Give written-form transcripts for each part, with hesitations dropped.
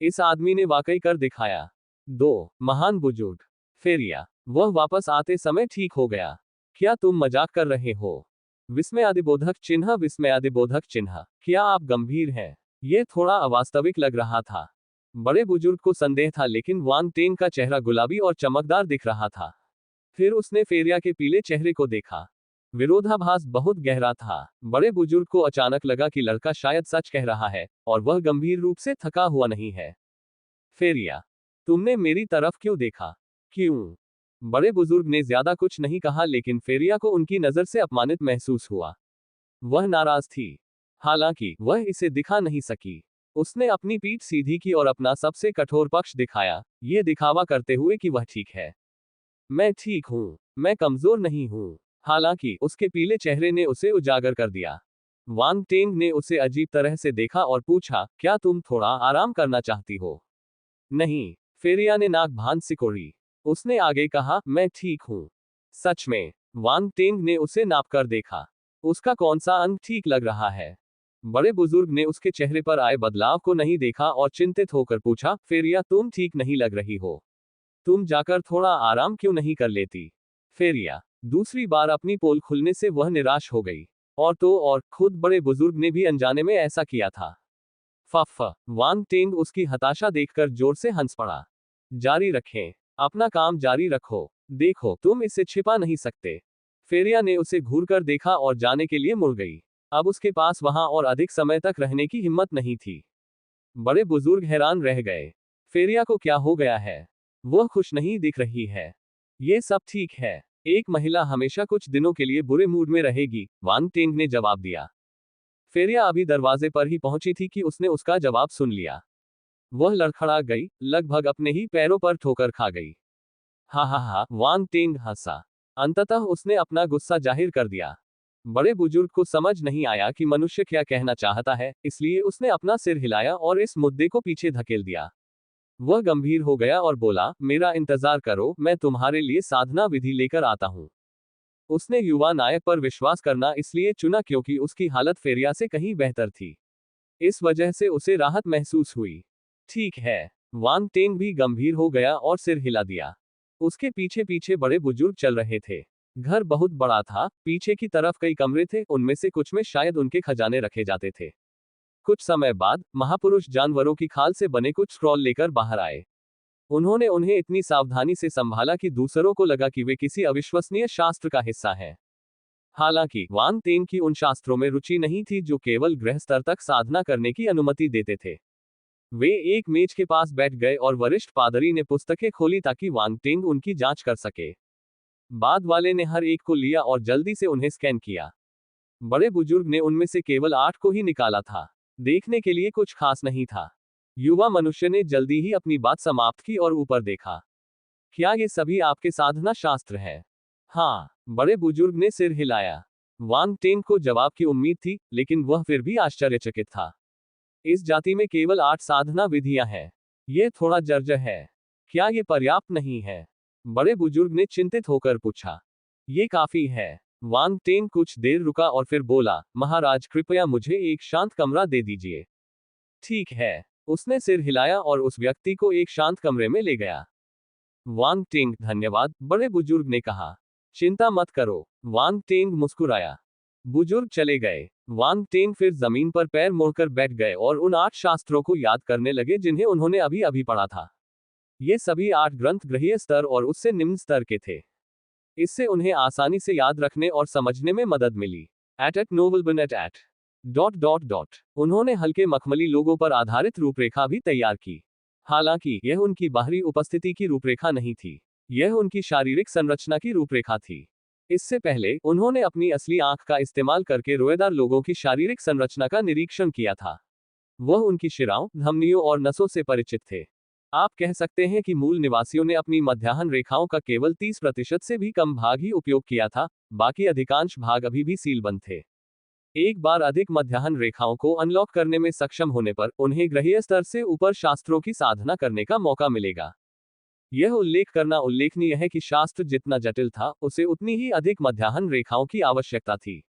इस आदमी ने वाकई कर दिखाया। 2 महान बुजुर्ग। फेरिया, वह वापस आते समय ठीक हो गया। क्या तुम मजाक कर रहे हो? विस्मयादिबोधक चिन्ह, विस्मयादिबोधक चिन्ह। क्या आप गंभीर हैं? यह थोड़ा अवास्तविक लग रहा था। बड़े बुजुर्ग को संदेह था, लेकिन वांग टेंग का चेहरा गुलाबी और चमकदार दिख रहा था। फिर उसने फेरिया के पीले चेहरे को देखा। विरोधाभास बहुत गहरा था। बड़े बुजुर्ग को अचानक लगा कि लड़का शायद सच कह रहा है, और वह गंभीर रूप से थका हुआ नहीं है। फेरिया, तुमने मेरी तरफ क्यों देखा? क्यों? बड़े बुजुर्ग ने ज्यादा कुछ नहीं कहा, लेकिन फेरिया को उनकी नजर से अपमानित महसूस हुआ। वह नाराज थी, हालांकि वह इसे दिखा नहीं सकी। उसने अपनी पीठ सीधी की और अपना सबसे कठोर पक्ष दिखाया, ये दिखावा करते हुए कि वह ठीक है। मैं ठीक हूं, मैं कमजोर नहीं हूं। हालांकि उसके पीले चेहरे ने उसे उजागर कर दिया। वांग टेंग ने उसे अजीब तरह से देखा और पूछा, क्या तुम थोड़ा आराम करना चाहती हो? नहीं, फेरिया ने नाक भान सिकोड़ी। उसने आगे कहा, मैं ठीक हूं। सच में? वांग टेंग ने उसे नाप कर देखा। उसका कौन सा अंग ठीक लग रहा है? बड़े बुजुर्ग ने उसके चेहरे पर आए बदलाव को नहीं देखा और चिंतित होकर पूछा, फेरिया तुम ठीक नहीं लग रही हो। तुम जाकर थोड़ा आराम क्यों नहीं कर लेती? फेरिया, दूसरी बार अपनी पोल खुलने से वह निराश हो गई। और तो और, खुद बड़े बुजुर्ग ने भी अनजाने में ऐसा किया था। फफ। वांग टेंग उसकी हताशा देखकर जोर से हंस पड़ा। जारी रखें, अपना काम जारी रखो। देखो, तुम इसे छिपा नहीं सकते। फेरिया ने उसे घूरकर देखा और जाने के लिए मुड़ गई। अब उसके पास वहां और अधिक समय तक रहने की हिम्मत नहीं थी। बड़े बुजुर्ग हैरान रह गए। फेरिया को क्या हो गया है? वह खुश नहीं दिख रही है। ये सब ठीक है। एक महिला हमेशा कुछ दिनों के लिए बुरे मूड में रहेगी, वांग टेंग ने जवाब दिया। फेरिया अभी दरवाजे पर ही पहुंची थी कि उसने उसका जवाब सुन लिया। वह लड़खड़ा गई, लगभग अपने ही पैरों पर ठोकर खा गई। हा हा हा, वांग टेंग हंसा। अंततः उसने अपना गुस्सा जाहिर कर दिया। बड़े बुजुर्ग को समझ नहीं आया कि मनुष्य क्या कहना चाहता है, इसलिए उसने अपना सिर हिलाया और इस मुद्दे को पीछे धकेल दिया। वह गंभीर हो गया और बोला, मेरा इंतजार करो, मैं तुम्हारे लिए साधना विधि लेकर आता हूं। उसने युवा नायक पर विश्वास करना इसलिए चुना क्योंकि उसकी हालत फेरिया से कहीं बेहतर थी। इस वजह से उसे राहत महसूस हुई। ठीक है। वांग टेंग भी गंभीर हो गया और सिर हिला दिया। उसके पीछे पीछे बड़े बुजुर्ग चल रहे थे। घर बहुत बड़ा था, पीछे की तरफ कई कमरे थे, उनमें से कुछ में शायद उनके खजाने रखे जाते थे। कुछ समय बाद, महापुरुष जानवरों की खाल से बने कुछ स्क्रॉल लेकर बाहर आए। उन्होंने उन्हें इतनी सावधानी से संभाला कि दूसरों को लगा कि वे किसी अविश्वसनीय शास्त्र का हिस्सा हैं। हालांकि वांग टेंग की उन शास्त्रों में रुचि नहीं थी जो केवल गृह स्तर तक साधना करने की अनुमति देते थे। वे एक मेज के पास बैठ गए और वरिष्ठ पादरी ने पुस्तकें खोली ताकि वांग टेंग उनकी जांच कर सके। बाद वाले ने हर एक को लिया और जल्दी से उन्हें स्कैन किया। बड़े बुजुर्ग ने उनमें से केवल 8 को ही निकाला था। देखने के लिए कुछ खास नहीं था। युवा मनुष्य ने जल्दी ही अपनी बात समाप्त की और ऊपर देखा। क्या ये सभी आपके साधना शास्त्र है? हाँ, बड़े बुजुर्ग ने सिर हिलाया। वांग टेंग को जवाब की उम्मीद थी, लेकिन वह फिर भी आश्चर्यचकित था। इस जाति में केवल 8 साधना विधियां हैं। यह थोड़ा जर्जर है। क्या ये पर्याप्त नहीं है? बड़े बुजुर्ग ने चिंतित होकर पूछा। ये काफी है। वांग टेंग कुछ देर रुका और फिर बोला, महाराज कृपया मुझे एक शांत कमरा दे दीजिए। ठीक है। उसने सिर हिलाया और उस व्यक्ति को एक शांत कमरे में ले गया। वांग टेंग, धन्यवाद, बड़े बुजुर्ग ने कहा। चिंता मत करो। वांग टेंग मुस्कुराया। बुजुर्ग चले गए। वांग टेंग फिर जमीन पर पैर मोड़कर बैठ गए और उन 8 शास्त्रों को याद करने लगे जिन्हें उन्होंने अभी अभी पढ़ा था। ये सभी 8 ग्रंथ गृहीय स्तर और उससे निम्न स्तर के थे। इससे उन्हें आसानी से याद रखने और समझने में मदद मिली। एट नोबलबन एट उन्होंने हल्के मखमली लोगों पर आधारित रूपरेखा भी तैयार की। हालांकि यह उनकी बाहरी उपस्थिति की रूपरेखा नहीं थी, यह उनकी शारीरिक संरचना की रूपरेखा थी। इससे पहले उन्होंने अपनी असली आंख का इस्तेमाल करके रोएदार लोगों की शारीरिक संरचना का निरीक्षण किया था। वह उनकी शिराओं, धमनियों और नसों से परिचित थे। आप कह सकते हैं कि मूल निवासियों ने अपनी मध्याह्न रेखाओं का केवल 30% से भी कम भाग ही उपयोग किया था, बाकी अधिकांश भाग अभी भी सीलबंद थे। एक बार अधिक मध्याह्न रेखाओं को अनलॉक करने में सक्षम होने पर उन्हें ग्रहीय स्तर से ऊपर शास्त्रों की साधना करने का मौका मिलेगा। यह उल्लेख करना उल्लेखनीय है कि शास्त्र जितना जटिल था, उसे उतनी ही अधिक मध्याह्न रेखाओं की आवश्यकता थी।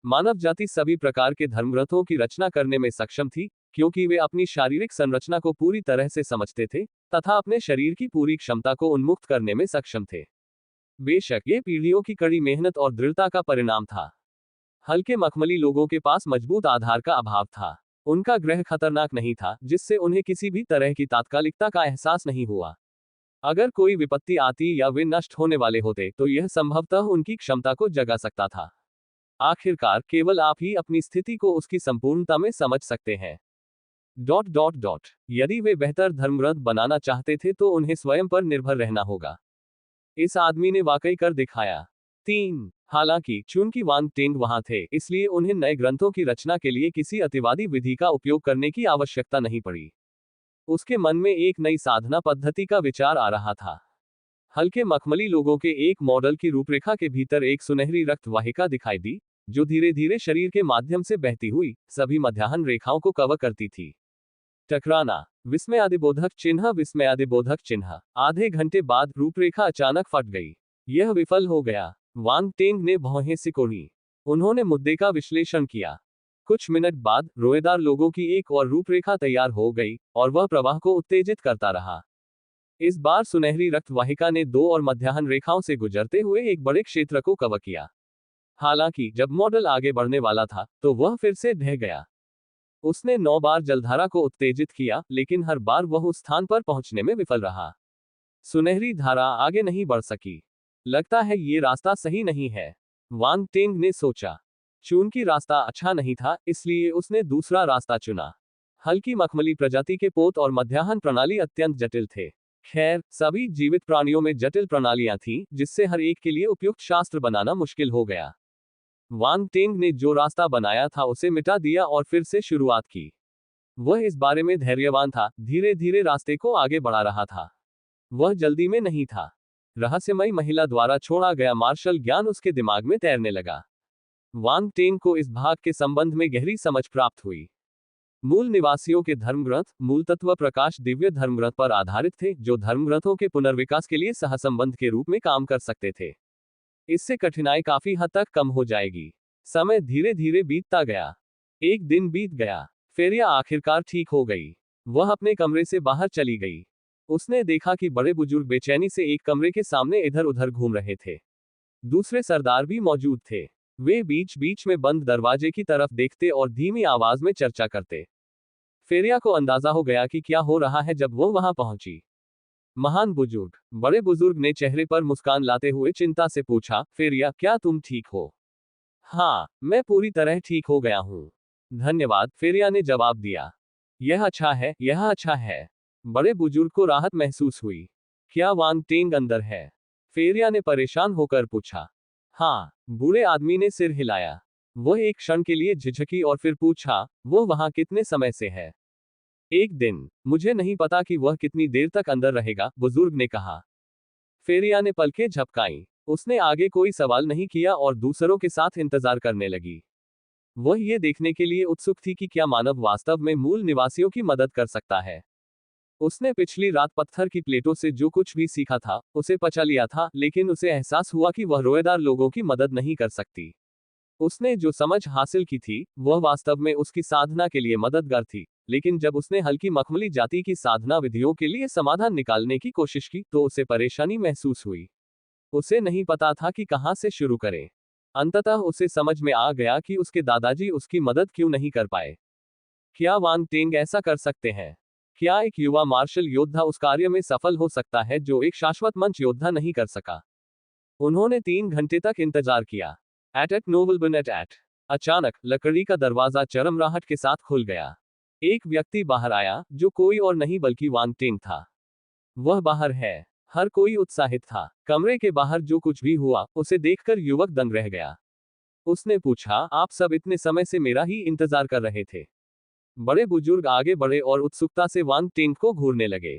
मानव जाति सभी प्रकार के धर्मग्रंथों की रचना करने में सक्षम थी, क्योंकि वे अपनी शारीरिक संरचना को पूरी तरह से समझते थे तथा अपने शरीर की पूरी क्षमता को उन्मुक्त करने में सक्षम थे। बेशक ये पीढ़ियों की कड़ी मेहनत और दृढ़ता का परिणाम था। हल्के मखमली लोगों के पास मजबूत आधार का अभाव था। उनका ग्रह खतरनाक नहीं था, जिससे उन्हें किसी भी तरह की तात्कालिकता का एहसास नहीं हुआ। अगर कोई विपत्ति आती या वे नष्ट होने वाले होते तो यह संभवतः उनकी क्षमता को जगा सकता था। आखिरकार केवल आप ही अपनी स्थिति को उसकी संपूर्णता में समझ सकते हैं। यदि वे बेहतर धर्मग्रंथ बनाना चाहते थे तो उन्हें स्वयं पर निर्भर रहना होगा। इस आदमी ने वाकई कर दिखाया। 3. हालांकि चूंकि वांग टेंग वहां थे, इसलिए उन्हें नए ग्रंथों की रचना के लिए किसी अतिवादी विधि का उपयोग करने की आवश्यकता नहीं पड़ी। उसके मन में एक नई साधना पद्धति का विचार आ रहा था। हल्के मखमली लोगों के एक मॉडल की रूपरेखा के भीतर एक सुनहरी रक्त वाहिका दिखाई दी, जो धीरे धीरे शरीर के माध्यम से बहती हुई सभी मध्याह्न रेखाओं को कवर करती थी। टकराना, विस्मयादिबोधक चिन्ह, विस्मयादिबोधक चिन्ह। आधे घंटे बाद रूपरेखा अचानक फट गई। यह विफल हो गया। वांग टेंग ने भौहें सिकोड़ी। उन्होंने मुद्दे का विश्लेषण किया। कुछ मिनट बाद रोएदार लोगों की एक और रूपरेखा तैयार हो गई और वह प्रवाह को उत्तेजित करता रहा। इस बार सुनहरी रक्त वाहिका ने 2 और मध्याह्न रेखाओं से गुजरते हुए एक बड़े क्षेत्र को कवर किया। हालांकि जब मॉडल आगे बढ़ने वाला था तो वह फिर से ढह गया। उसने 9 बार जलधारा को उत्तेजित किया, लेकिन हर बार वह उस स्थान पर पहुंचने में विफल रहा। सुनहरी धारा आगे नहीं बढ़ सकी। लगता है ये रास्ता सही नहीं है, वांग टेंग ने सोचा। चूंकि रास्ता अच्छा नहीं था, इसलिए उसने दूसरा रास्ता चुना। हल्की मखमली प्रजाति के पोत और मध्याह्न प्रणाली अत्यंत जटिल थे। खैर, सभी जीवित प्राणियों में जटिल प्रणालियां थीं, जिससे हर एक के लिए उपयुक्त शास्त्र बनाना मुश्किल हो गया। वांग टेंग ने जो रास्ता बनाया था उसे मिटा दिया और फिर से शुरुआत की। वह इस बारे में धैर्यवान था, धीरे धीरे रास्ते को आगे बढ़ा रहा था। वह जल्दी में नहीं था। रहस्यमयी महिला द्वारा छोड़ा गया मार्शल ज्ञान उसके दिमाग में तैरने लगा। वांग टेंग को इस भाग के संबंध में गहरी समझ प्राप्त हुई। मूल निवासियों के धर्मग्रंथ मूल तत्व प्रकाश दिव्य धर्मग्रंथ पर आधारित थे, जो धर्मग्रंथों के पुनर्विकास के लिए सहसंबंध के रूप में काम कर सकते थे। इससे कठिनाई काफी हद तक कम हो जाएगी। समय धीरे धीरे बीतता गया। एक दिन बीत गया। फेरिया आखिरकार ठीक हो गई। वह अपने कमरे से बाहर चली गई। उसने देखा कि बड़े बुजुर्ग बेचैनी से एक कमरे के सामने इधर उधर घूम रहे थे। दूसरे सरदार भी मौजूद थे। वे बीच बीच में बंद दरवाजे की तरफ देखते और धीमी आवाज में चर्चा करते। फेरिया को अंदाजा हो गया कि क्या हो रहा है जब वो वहां पहुंची। महान बुजुर्ग, बड़े बुजुर्ग ने चेहरे पर मुस्कान लाते हुए चिंता से पूछा, फेरिया, क्या तुम ठीक हो? हाँ, मैं पूरी तरह ठीक हो गया हूँ। धन्यवाद, फेरिया ने जवाब दिया। यह अच्छा है, यह अच्छा है। बड़े बुजुर्ग को राहत महसूस हुई। क्या वांग टेंग अंदर है? फेरिया ने परेशान होकर पूछा। हाँ, बूढ़े आदमी ने सिर हिलाया। वह एक क्षण के लिए झिझकी और फिर पूछा, वो वहां कितने समय से है? एक दिन। मुझे नहीं पता कि वह कितनी देर तक अंदर रहेगा, बुजुर्ग ने कहा। फेरिया ने पलकें झपकाईं। उसने आगे कोई सवाल नहीं किया और दूसरों के साथ इंतजार करने लगी। वह ये देखने के लिए उत्सुक थी कि क्या मानव वास्तव में मूल निवासियों की मदद कर सकता है। उसने पिछली रात पत्थर की प्लेटों से जो कुछ भी सीखा था, उसे पचा लिया था, लेकिन उसे एहसास हुआ कि वह रोएदार लोगों की मदद नहीं कर सकती। उसने जो समझ हासिल की थी, वह वास्तव में उसकी साधना के लिए मददगार थी, लेकिन जब उसने हल्की मखमली जाति की साधना विधियों के लिए समाधान निकालने की कोशिश की, तो उसे परेशानी महसूस हुई। उसे नहीं पता था कि कहां से शुरू करें। अंततः उसे समझ में आ गया कि उसके दादाजी उसकी मदद क्यों नहीं कर पाए। क्या वांग टेंग ऐसा कर सकते हैं? क्या एक युवा मार्शल योद्धा उस कार्य में सफल हो सकता है जो एक शाश्वत मंच योद्धा नहीं कर सका? उन्होंने 3 घंटे तक इंतजार किया। एट नोबलबन एट। अचानक लकड़ी का दरवाजा चरमराहट के साथ खुल गया। एक व्यक्ति बाहर आया, जो कोई और नहीं बल्कि वांग टेंग था। वह बाहर है। हर कोई उत्साहित था। कमरे के बाहर जो कुछ भी हुआ, उसे देखकर युवक दंग रह गया। उसने पूछा, आप सब इतने समय से मेरा ही इंतजार कर रहे थे? बड़े बुजुर्ग आगे बढ़े और उत्सुकता से वांग टेंग को घूरने लगे।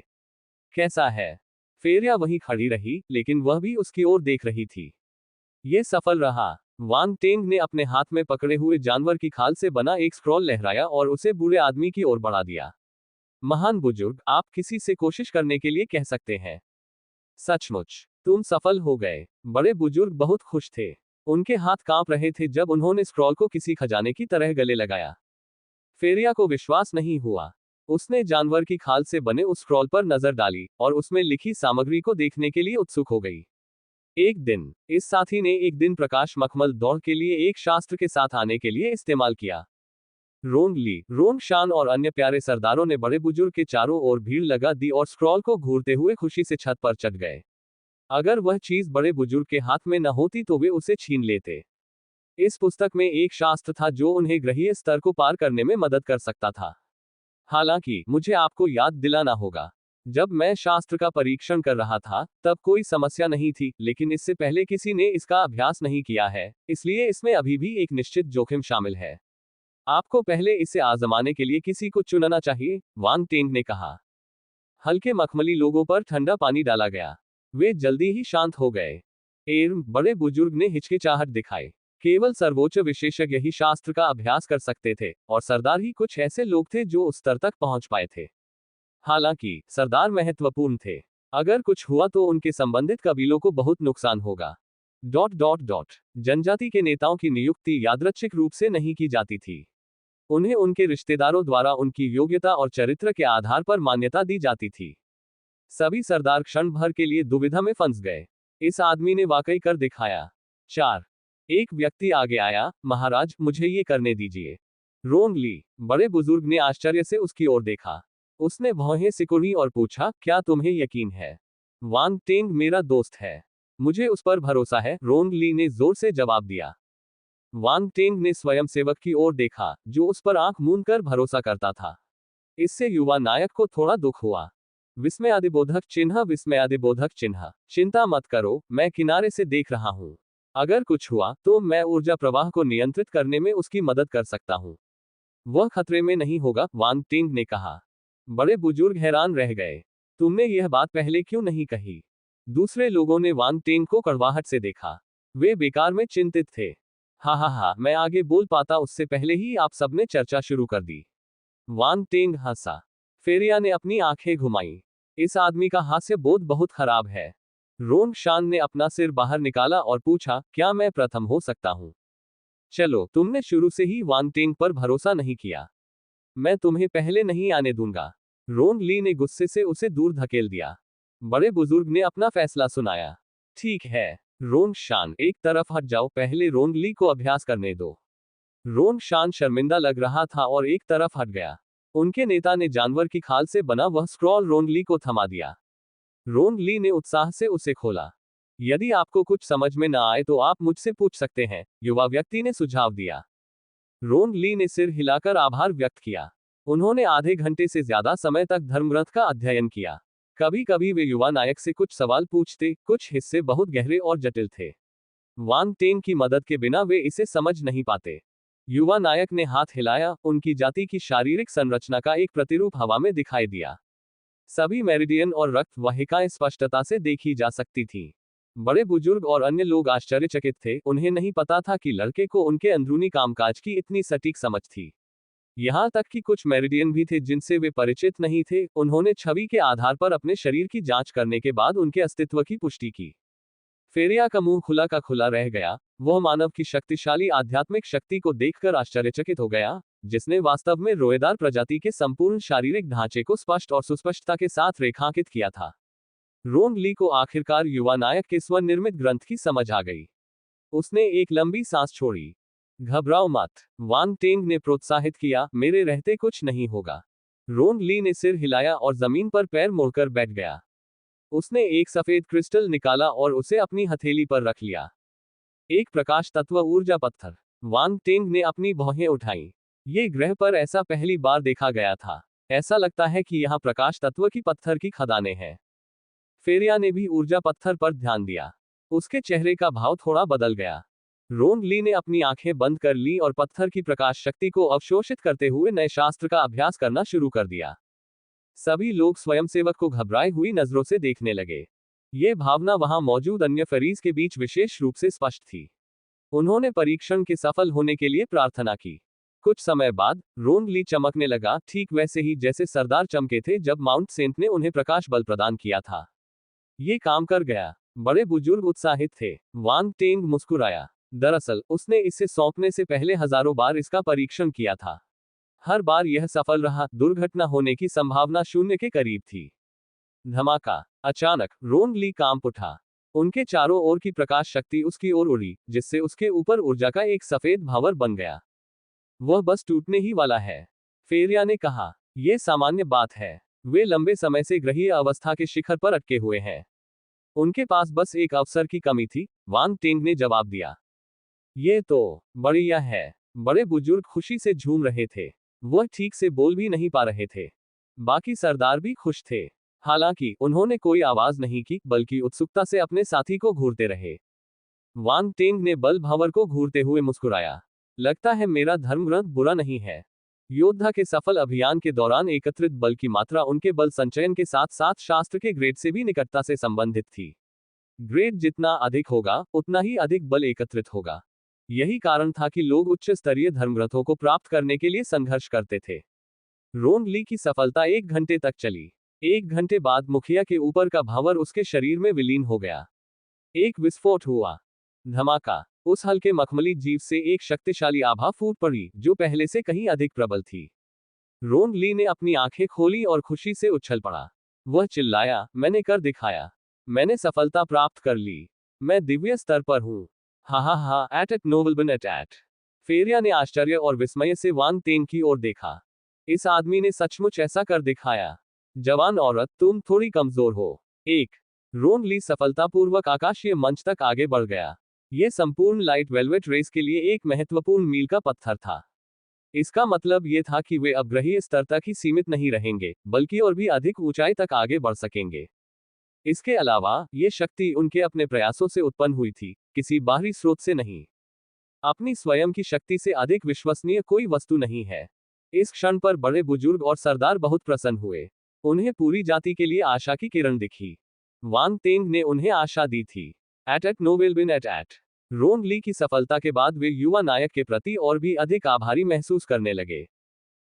कैसा है? फेरिया वहीं खड़ी रही, लेकिन वह भी उसकी ओर देख रही थी। ये सफल रहा। वांग टेंग ने अपने हाथ में पकड़े हुए जानवर की खाल से बना एक स्क्रॉल लहराया और उसे बूढ़े आदमी की ओर बढ़ा दिया। महान बुजुर्ग, आप किसी से कोशिश करने के लिए कह सकते हैं। सचमुच, तुम सफल हो गए। बड़े बुजुर्ग बहुत खुश थे। उनके हाथ कांप रहे थे जब उन्होंने स्क्रॉल को किसी खजाने की तरह गले लगाया। फेरिया को विश्वास नहीं हुआ। उसने जानवर की खाल से बने उस स्क्रॉल पर नजर डाली और उसमें लिखी सामग्री को देखने के लिए उत्सुक हो गई। एक दिन इस साथी ने एक दिन प्रकाश मखमल दौड़ के लिए एक शास्त्र के साथ आने के लिए इस्तेमाल किया। रोंग ली, रोंग शान और अन्य प्यारे सरदारों ने बड़े बुजुर्ग के चारों ओर भीड़ लगा दी और स्क्रॉल को घूरते हुए खुशी से छत पर चढ़ गए। अगर वह चीज बड़े बुजुर्ग के हाथ में न होती तो वे उसे छीन लेते। इस पुस्तक में एक शास्त्र था जो उन्हें ग्रहीय स्तर को पार करने में मदद कर सकता था। हालांकि मुझे आपको याद दिलाना होगा, जब मैं शास्त्र का परीक्षण कर रहा था तब कोई समस्या नहीं थी, लेकिन इससे पहले किसी ने इसका अभ्यास नहीं किया है, इसलिए इसमें अभी भी एक निश्चित जोखिम शामिल है। आपको पहले इसे आजमाने के लिए किसी को चुनना चाहिए, वांग टेंग ने कहा। हल्के मखमली लोगों पर ठंडा पानी डाला गया। वे जल्दी ही शांत हो गए। बड़े बुजुर्ग ने हिचकिचाहट दिखाई। केवल सर्वोच्च विशेषज्ञ ही शास्त्र का अभ्यास कर सकते थे, और सरदार ही कुछ ऐसे लोग थे जो उस स्तर तक पहुंच पाए थे। हालांकि सरदार महत्वपूर्ण थे। अगर कुछ हुआ तो उनके संबंधित कबीलों को बहुत नुकसान होगा। जनजाति के नेताओं की नियुक्ति यादृच्छिक रूप से नहीं की जाती थी। उन्हें उनके रिश्तेदारों द्वारा उनकी योग्यता और चरित्र के आधार पर मान्यता दी जाती थी। सभी सरदार क्षण भर के लिए दुविधा में फंस गए। इस आदमी ने वाकई कर दिखाया। 4 एक व्यक्ति आगे आया, महाराज मुझे ये करने दीजिए। रोंग ली, बड़े बुजुर्ग ने आश्चर्य से उसकी ओर देखा। उसने भौहें सिकुड़ी और पूछा, क्या तुम्हें यकीन है? वांग टेंग मेरा दोस्त है, मुझे उस पर भरोसा है, रोंग ली ने जोर से जवाब दिया। वांग टेंग ने स्वयंसेवक की ओर देखा, जो उस पर आंख मूंद कर भरोसा करता था। इससे युवा नायक को थोड़ा दुख हुआ। विस्मयादिबोधक चिन्ह, चिंता मत करो, मैं किनारे से देख रहा हूं। अगर कुछ हुआ तो मैं ऊर्जा प्रवाह को नियंत्रित करने में उसकी मदद कर सकता हूं। वह खतरे में नहीं होगा, वांग टिंग ने कहा। बड़े बुजुर्ग हैरान रह गए। तुमने यह बात पहले क्यों नहीं कही? दूसरे लोगों ने वांग टिंग को कड़वाहट से देखा। वे बेकार में चिंतित थे। हा, मैं आगे बोल पाता उससे पहले ही आप सबने चर्चा शुरू कर दी। वांग टिंग हंसा। फेरिया ने अपनी आंखें घुमाई। इस आदमी का हास्य बोध बहुत खराब है। रोंग शान ने अपना सिर बाहर निकाला और पूछा, क्या मैं प्रथम हो सकता हूं? चलो, तुमने शुरू से ही वांग टिंग पर भरोसा नहीं किया। मैं तुम्हें पहले नहीं आने दूंगा। रोंग ली ने गुस्से से उसे दूर धकेल दिया। बड़े बुजुर्ग ने अपना फैसला सुनाया। ठीक है, रोंग शान, एक तरफ हट जाओ, पहले रोंग ली को अभ्यास करने दो। रोंग शान शर्मिंदा लग रहा था और एक तरफ हट गया। उनके नेता ने जानवर की खाल से बना वह स्क्रॉल रोंग ली को थमा दिया। रोंग ली ने उत्साह से उसे खोला। यदि आपको कुछ समझ में न आए तो आप मुझसे पूछ सकते हैं, युवा व्यक्ति ने सुझाव दिया। रोंग ली ने सिर हिलाकर आभार व्यक्त किया। उन्होंने आधे घंटे से ज्यादा समय तक धर्मग्रंथ का अध्ययन किया। कभी कभी वे युवा नायक से कुछ सवाल पूछते, कुछ हिस्से बहुत गहरे और जटिल थे। वांग टेंग की मदद के बिना वे इसे समझ नहीं पाते। युवा नायक ने हाथ हिलाया, उनकी जाति की शारीरिक संरचना का एक प्रतिरूप हवा में दिखाई दिया। सभी मेरिडियन और रक्त वाहिकाएं स्पष्टता से देखी जा सकती थीं। बड़े बुजुर्ग और अन्य लोग आश्चर्यचकित थे, उन्हें नहीं पता था कि लड़के को उनके अंदरूनी कामकाज की इतनी सटीक समझ थी। यहां तक कि कुछ मेरिडियन भी थे जिनसे वे परिचित नहीं थे। उन्होंने छवि के आधार पर अपने शरीर की जांच करने के बाद उनके अस्तित्व की पुष्टि की। फेरिया का मुंह खुला का खुला रह गया। वह मानव की शक्तिशाली आध्यात्मिक शक्ति को देखकर आश्चर्यचकित हो गया, जिसने वास्तव में रोएदार प्रजाति के संपूर्ण शारीरिक ढांचे को स्पष्ट और सुस्पष्टता के साथ रेखांकित किया था। रोंग ली को आखिरकार युवा नायक के स्वनिर्मित ग्रंथ की समझ आ गई। उसने एक लंबी सांस छोड़ी। घबराओ मत, वांग टेंग ने प्रोत्साहित किया, मेरे रहते कुछ नहीं होगा। रोंग ली ने सिर हिलाया और जमीन पर पैर मोड़कर बैठ गया। उसने एक सफेद क्रिस्टल निकाला और उसे अपनी हथेली पर रख लिया। एक प्रकाश तत्व ऊर्जा पत्थर। वांग टेंग ने अपनी भौहें उठाई। ये ग्रह पर ऐसा पहली बार देखा गया था। ऐसा लगता है कि यहाँ प्रकाश तत्व की पत्थर की खदानें हैं। फेरिया ने भी ऊर्जा पत्थर पर ध्यान दिया। उसके चेहरे का भाव थोड़ा बदल गया। रोंग ली ने अपनी आंखें बंद कर ली और पत्थर की प्रकाश शक्ति को अवशोषित करते हुए नए शास्त्र का अभ्यास करना शुरू कर दिया। सभी लोग स्वयंसेवक को घबराई हुई नजरों से देखने लगे। ये भावना वहां मौजूद अन्य फरीज के बीच विशेष रूप से स्पष्ट थी। उन्होंने परीक्षण के सफल होने के लिए प्रार्थना की। कुछ समय बाद रोंग ली चमकने लगा, ठीक वैसे ही जैसे सरदार चमके थे जब माउंट सेंट ने उन्हें प्रकाश बल प्रदान किया था। ये काम कर गया। बड़े बुजुर्ग उत्साहित थे। वांग टेंग मुस्कुराया। दरअसल उसने इसे सौंपने से पहले हजारों बार इसका परीक्षण किया था। हर बार यह सफल रहा, दुर्घटना होने की संभावना शून्य के करीब थी। धमाका। अचानक रोन ली कांप उठा। उनके चारों ओर की प्रकाश शक्ति उसकी ओर उड़ी, जिससे उसके ऊपर ऊर्जा का एक सफेद भंवर बन गया। वह बस टूटने ही वाला है, फेरिया ने कहा। यह सामान्य बात है। वे लंबे समय से ग्रहीय अवस्था के शिखर पर अटके हुए हैं। उनके पास बस एक अवसर की कमी थी, वांग टेंग ने जवाब दिया। ये तो बढ़िया है। बड़े बुजुर्ग खुशी से झूम रहे थे। वह ठीक से बोल भी नहीं पा रहे थे। बाकी सरदार भी खुश थे। हालांकि उन्होंने कोई आवाज नहीं की, बल्कि उत्सुकता से अपने साथी को घूरते रहे। वांग टेंग ने बल भंवर को घूरते हुए मुस्कुराया। लगता है मेरा धर्मग्रंथ बुरा नहीं है। योद्धा के सफल अभियान के दौरान एकत्रित बल की मात्रा उनके बल संचयन के साथ साथ शास्त्र के ग्रेड से भी निकटता से संबंधित थी। ग्रेड जितना अधिक होगा, उतना ही अधिक बल एकत्रित होगा। यही कारण था कि लोग उच्च स्तरीय धर्मग्रंथों को प्राप्त करने के लिए संघर्ष करते थे। रोन ली की सफलता 1 घंटे तक चली। 1 घंटे बाद मुखिया के ऊपर का भंवर उसके शरीर में विलीन हो गया। एक विस्फोट हुआ। धमाका। उस हल्के मखमली जीव से एक शक्तिशाली आभा फूट पड़ी, जो पहले से कहीं अधिक प्रबल थी। रोन ली ने अपनी आंखें खोली और खुशी से उछल पड़ा। वह चिल्लाया, मैंने कर दिखाया। मैंने सफलता प्राप्त कर ली। मैं दिव्य स्तर पर हूं। हा हा हा, एट नोबलबन एट। फेरिया ने आश्चर्य और विस्मय से वांग टेंग की ओर देखा। इस आदमी ने सचमुच ऐसा कर दिखाया। जवान औरत, तुम थोड़ी कमजोर हो। एक। रोन ली सफलतापूर्वक आकाशीय मंच तक आगे बढ़ गया। यह संपूर्ण लाइट वेलवेट रेस के लिए एक महत्वपूर्ण मील का पत्थर था। इसका मतलब यह था कि वे अब ग्रहीय स्तर तक ही सीमित नहीं रहेंगे, बल्कि और भी अधिक ऊंचाई तक आगे बढ़ सकेंगे। इसके अलावा, ये शक्ति उनके अपने प्रयासों से उत्पन्न हुई थी, किसी बाहरी स्रोत से नहीं। अपनी स्वयं की शक्ति से अधिक विश्वसनीय कोई वस्तु नहीं है। इस क्षण पर बड़े बुजुर्ग और सरदार बहुत प्रसन्न हुए। उन्हें पूरी जाति के लिए आशा की किरण दिखी। वांग टेंग ने उन्हें आशा दी थी। Eight नोवेलबिन eight. रोन ली की सफलता के बाद वे युवा नायक के प्रति और भी अधिक आभारी महसूस करने लगे।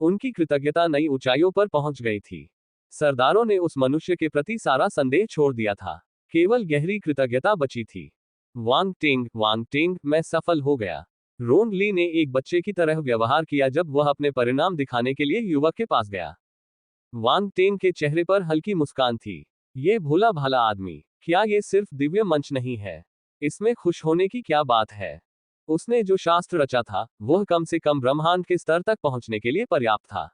उनकी कृतज्ञता नई ऊंचाइयों पर पहुंच गई थी। सरदारों ने उस मनुष्य के प्रति सारा संदेह छोड़ दिया था। केवल गहरी कृतज्ञता बची थी। वांग टेंग, मैं सफल हो गया। रोन ली ने एक बच्चे की तरह व्यवहार किया जब वह अपने परिणाम दिखाने के लिए युवक के पास गया। वांग टेंग के चेहरे पर हल्की मुस्कान थी। ये भोला भाला आदमी, क्या ये सिर्फ दिव्य मंच नहीं है? इसमें खुश होने की क्या बात है? उसने जो शास्त्र रचा था, वह कम से कम ब्रह्मांड के स्तर तक पहुंचने के लिए पर्याप्त था।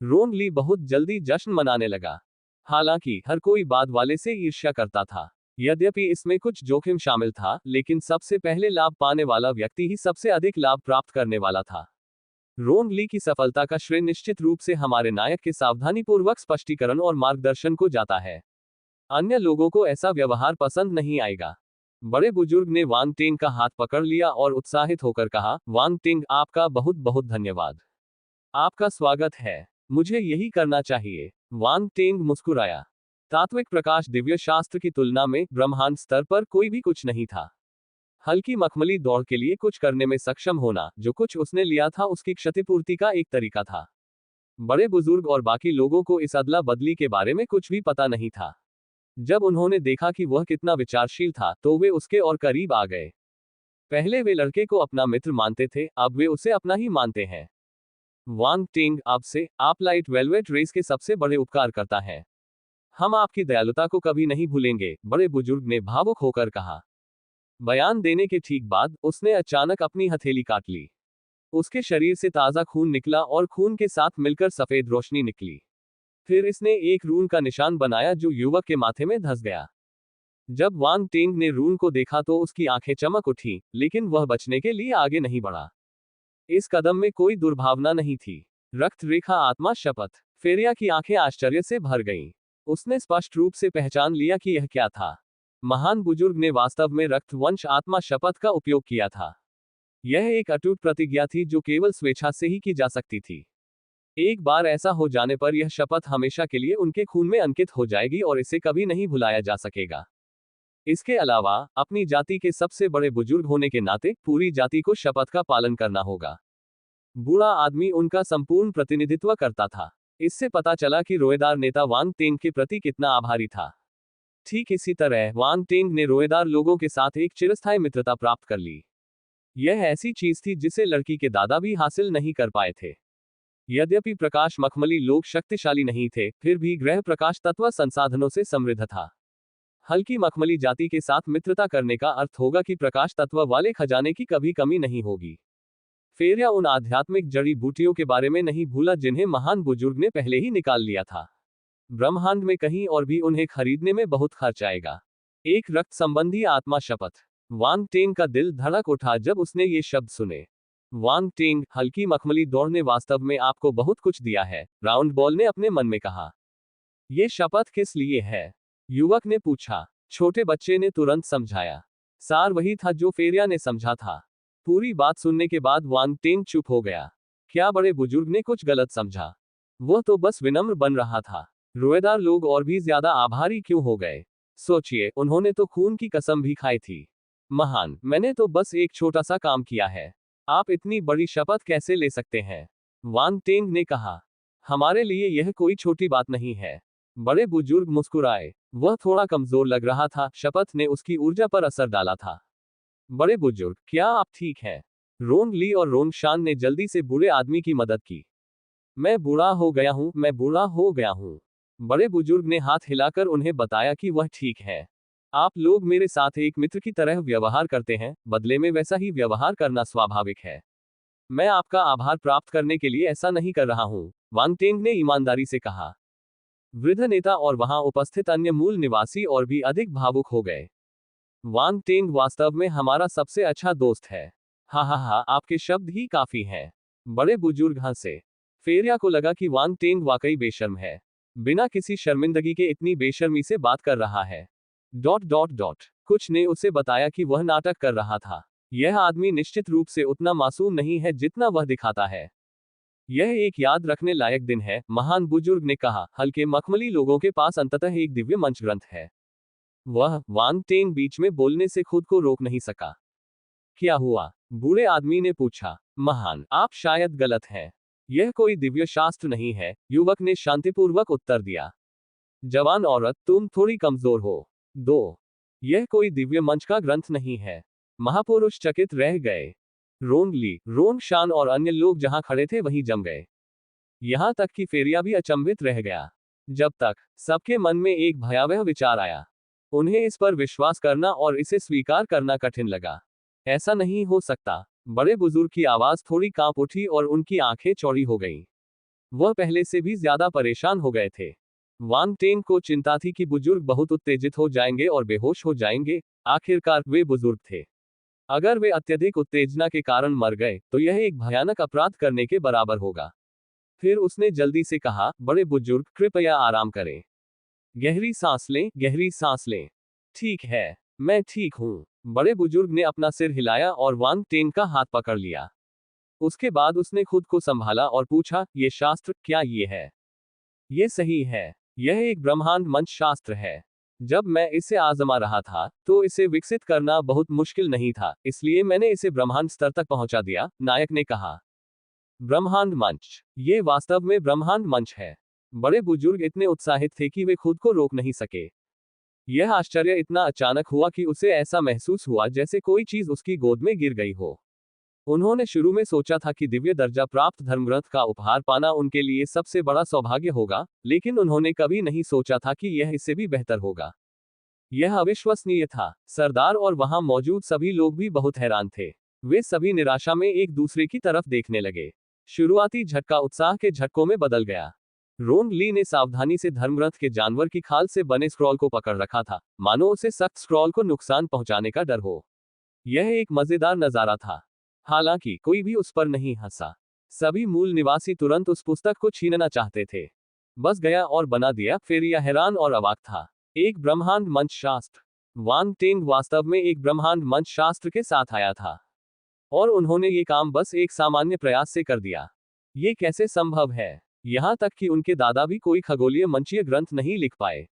रोन ली बहुत जल्दी जश्न मनाने लगा। हालांकि हर कोई बाद वाले से ईर्ष्या करता था। यद्यपि इसमें कुछ जोखिम शामिल था, लेकिन सबसे पहले लाभ पाने वाला व्यक्ति ही सबसे अधिक लाभ प्राप्त करने वाला था। रोन ली की सफलता का श्रेय निश्चित रूप से हमारे नायक के सावधानीपूर्वक स्पष्टीकरण और मार्गदर्शन को जाता है। अन्य लोगों को ऐसा व्यवहार पसंद नहीं आएगा। बड़े बुजुर्ग ने वांग टेंग का हाथ पकड़ लिया और उत्साहित होकर कहा, वांग टेंग, आपका बहुत बहुत धन्यवाद। आपका स्वागत है। मुझे यही करना चाहिए। वांग टेंग मुस्कुराया। तात्विक प्रकाश दिव्य शास्त्र की तुलना में ब्रह्मांड स्तर पर कोई भी कुछ नहीं था। हल्की मखमली दौड़ के लिए कुछ करने में सक्षम होना, जो कुछ उसने लिया था उसकी क्षतिपूर्ति का एक तरीका था। बड़े बुजुर्ग और बाकी लोगों को इस अदला बदली के बारे में कुछ भी पता नहीं था। जब उन्होंने देखा कि वह कितना विचारशील था, तो वे उसके और करीब आ गए। पहले वे लड़के को अपना मित्र मानते थे, अब वे उसे अपना ही मानते हैं। वांग टेंग, अब से आप लाइट वेलवेट रेस के सबसे बड़े उपकार करता है। हम आपकी दयालुता को कभी नहीं भूलेंगे, बड़े बुजुर्ग ने भावुक होकर कहा। बयान देने के ठीक बाद उसने अचानक अपनी हथेली काट ली। उसके शरीर से ताजा खून निकला और खून के साथ मिलकर सफेद रोशनी निकली। फिर इसने एक रून का निशान बनाया जो युवक के माथे में धंस गया। जब वांग टेंग ने रून को देखा तो उसकी आंखें चमक उठी, लेकिन वह बचने के लिए आगे नहीं बढ़ा। इस कदम में कोई दुर्भावना नहीं थी। रक्त रेखा आत्मा शपथ। फेरिया की आंखें आश्चर्य से भर गईं। उसने स्पष्ट रूप से पहचान लिया कि यह क्या था। महान बुजुर्ग ने वास्तव में रक्त वंश आत्मा शपथ का उपयोग किया था। यह एक अटूट प्रतिज्ञा थी जो केवल स्वेच्छा से ही की जा सकती थी। एक बार ऐसा हो जाने पर यह शपथ हमेशा के लिए उनके खून में अंकित हो जाएगी और इसे कभी नहीं भुलाया जा सकेगा। इसके अलावा, अपनी जाति के सबसे बड़े बुजुर्ग होने के नाते पूरी जाति को शपथ का पालन करना होगा। बूढ़ा आदमी उनका संपूर्ण प्रतिनिधित्व करता था। इससे पता चला कि रोएदार नेता वांग टेंग के प्रति कितना आभारी था। ठीक इसी तरह वांग टेंग ने रोएदार लोगों के साथ एक चिरस्थायी मित्रता प्राप्त कर ली। यह ऐसी चीज थी जिसे लड़की के दादा भी हासिल नहीं कर पाए थे। यद्यपि प्रकाश मखमली लोग शक्तिशाली नहीं थे, फिर भी ग्रह प्रकाश तत्व संसाधनों से समृद्ध था। हल्की मखमली जाति के साथ मित्रता करने का अर्थ होगा कि प्रकाश तत्व वाले खजाने की कभी कमी नहीं होगी। फेरिया उन आध्यात्मिक जड़ी बूटियों के बारे में नहीं भूला जिन्हें महान बुजुर्ग ने पहले ही निकाल लिया था। ब्रह्मांड में कहीं और भी उन्हें खरीदने में बहुत खर्च आएगा। एक रक्त संबंधी आत्मा शपथ। वांग टेंग का दिल धड़क उठा जब उसने ये शब्द सुने। वांग टेंग, हल्की मखमली दौड़ ने वास्तव में आपको बहुत कुछ दिया है, राउंड बॉल ने अपने मन में कहा। ये शपथ किस लिए है? युवक ने पूछा। छोटे बच्चे ने तुरंत समझाया। सार वही था जो फेरिया ने समझा था। पूरी बात सुनने के बाद वांग टेंग चुप हो गया। क्या बड़े बुजुर्ग ने कुछ गलत समझा? वह तो बस विनम्र बन रहा था। रोएदार लोग और भी ज्यादा आभारी क्यों हो गए? सोचिए, उन्होंने तो खून की कसम भी खाई थी। महान, मैंने तो बस एक छोटा सा काम किया है। आप इतनी बड़ी शपथ कैसे ले सकते हैं? वांग टेंग ने कहा। हमारे लिए यह कोई छोटी बात नहीं है। बड़े बुजुर्ग मुस्कुराए। वह थोड़ा कमजोर लग रहा था, शपथ ने उसकी ऊर्जा पर असर डाला था। बड़े बुजुर्ग, क्या आप ठीक हैं? रोंग ली और रोंग शान ने जल्दी से बूढ़े आदमी की मदद की। मैं बूढ़ा हो गया हूं, मैं बूढ़ा हो गया हूं। बड़े बुजुर्ग ने हाथ हिलाकर उन्हें बताया कि वह ठीक है। आप लोग मेरे साथ एक मित्र की तरह व्यवहार करते हैं, बदले में वैसा ही व्यवहार करना स्वाभाविक है। मैं आपका आभार प्राप्त करने के लिए ऐसा नहीं कर रहा हूं, वांग टेंग ने ईमानदारी से कहा। वृद्ध नेता और वहां उपस्थित अन्य मूल निवासी और भी अधिक भावुक हो गए। वांग टेंग वास्तव में हमारा सबसे अच्छा दोस्त है। हा हा हा, आपके शब्द ही काफी हैं। बड़े बुजुर्ग हंसे। फेरिया को लगा कि वांग टेंग वाकई बेशर्म है। बिना किसी शर्मिंदगी के इतनी बेशर्मी से बात कर रहा है। कुछ ने उसे बताया कि वह नाटक कर रहा था। यह आदमी निश्चित रूप से उतना मासूम नहीं है जितना वह दिखाता है। यह एक याद रखने लायक दिन है, महान बुजुर्ग ने कहा। हल्के मखमली लोगों के पास अंततः एक दिव्य मंच ग्रंथ है। वह वांग टेंग बीच में बोलने से खुद को रोक नहीं सका। क्या हुआ? बूढ़े आदमी ने पूछा। महान, आप शायद गलत हैं। यह कोई दिव्य शास्त्र नहीं है, युवक ने शांतिपूर्वक उत्तर दिया। जवान औरत, तुम थोड़ी कमजोर हो। 2. यह कोई दिव्य मंच का ग्रंथ नहीं है। महापुरुष चकित रह गए। रोंग ली, रोंग शान और अन्य लोग जहां खड़े थे वहीं जम गए। यहां तक कि फेरिया भी अचंभित रह गया। जब तक सबके मन में एक भयावह विचार आया। उन्हें इस पर विश्वास करना और इसे स्वीकार करना कठिन लगा। ऐसा नहीं हो सकता। बड़े बुजुर्ग की आवाज थोड़ी कांप उठी और उनकी आंखें चौड़ी हो गईं। वह पहले से भी ज्यादा परेशान हो गए थे। वांग टेंग को चिंता थी कि बुजुर्ग बहुत उत्तेजित हो जाएंगे और बेहोश हो जाएंगे। आखिरकार वे बुजुर्ग थे। अगर वे अत्यधिक उत्तेजना के कारण मर गए तो यह एक भयानक अपराध करने के बराबर होगा। फिर उसने जल्दी से कहा, बड़े बुजुर्ग, कृपया आराम करें। गहरी सांस लें, गहरी सांस लें। ठीक है, मैं ठीक हूं। बड़े बुजुर्ग ने अपना सिर हिलाया और वांग टेंग का हाथ पकड़ लिया। उसके बाद उसने खुद को संभाला और पूछा, ये शास्त्र, क्या ये है? ये सही है। यह एक ब्रह्मांड मंच शास्त्र है। जब मैं इसे आजमा रहा था तो इसे विकसित करना बहुत मुश्किल नहीं था, इसलिए मैंने इसे ब्रह्मांड स्तर तक पहुंचा दिया, नायक ने कहा। ब्रह्मांड मंच। ये वास्तव में ब्रह्मांड मंच है। बड़े बुजुर्ग इतने उत्साहित थे कि वे खुद को रोक नहीं सके। यह आश्चर्य इतना अचानक हुआ कि उसे ऐसा महसूस हुआ जैसे कोई चीज उसकी गोद में गिर गई हो। उन्होंने शुरू में सोचा था कि दिव्य दर्जा प्राप्त धर्मग्रंथ का उपहार पाना उनके लिए सबसे बड़ा सौभाग्य होगा, लेकिन उन्होंने कभी नहीं सोचा था कि यह इससे भी बेहतर होगा। यह अविश्वसनीय था। सरदार और वहां मौजूद सभी लोग भी बहुत हैरान थे। वे सभी निराशा में एक दूसरे की तरफ देखने लगे। शुरुआती झटका उत्साह के झटकों में बदल गया। रोंग ली ने सावधानी से धर्मग्रंथ के जानवर की खाल से बने स्क्रॉल को पकड़ रखा था, मानो उसे सख्त स्क्रॉल को नुकसान पहुंचाने का डर हो। यह एक मजेदार नजारा था। हालांकि कोई भी उस पर नहीं हंसा। सभी मूल निवासी तुरंत उस पुस्तक को छीनना चाहते थे। बस गया और बना दिया। फेरिया हैरान और अवाक था। एक ब्रह्मांड मंच शास्त्र। वांग टेंग वास्तव में एक ब्रह्मांड मंच शास्त्र के साथ आया था। और उन्होंने ये काम बस एक सामान्य प्रयास से कर दिया। ये कैसे संभव है? यहां तक कि उनके दादा भी कोई खगोलीय मंचीय ग्रंथ नहीं लिख पाए।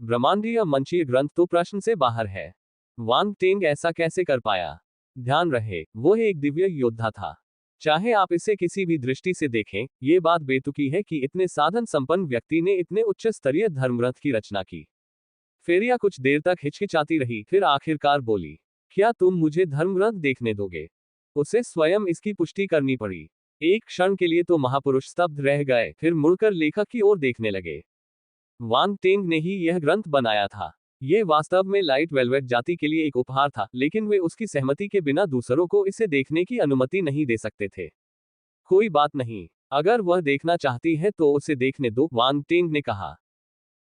ब्रह्मांडीय मंचीय ग्रंथ तो प्रश्न से बाहर है। वांग टेंग ऐसा कैसे कर पाया? ध्यान रहे, वो एक दिव्य योद्धा था। चाहे आप इसे किसी भी दृष्टि से देखें, ये बात बेतुकी है कि इतने साधन संपन्न व्यक्ति ने इतने उच्च स्तरीय धर्मग्रंथ की रचना की। फेरिया कुछ देर तक हिचकिचाती रही, फिर आखिरकार बोली, क्या तुम मुझे धर्मग्रंथ देखने दोगे? उसे स्वयं इसकी पुष्टि करनी पड़ी। एक क्षण के लिए तो महापुरुष स्तब्ध रह गए, फिर मुड़कर लेखक की ओर देखने लगे। वांग टेंग ने ही यह ग्रंथ बनाया था। ये वास्तव में लाइट वेलवेट जाति के लिए एक उपहार था, लेकिन वे उसकी सहमति के बिना दूसरों को इसे देखने की अनुमति नहीं दे सकते थे। कोई बात नहीं, अगर वह देखना चाहती है तो उसे देखने दो, वांग टेंग ने कहा।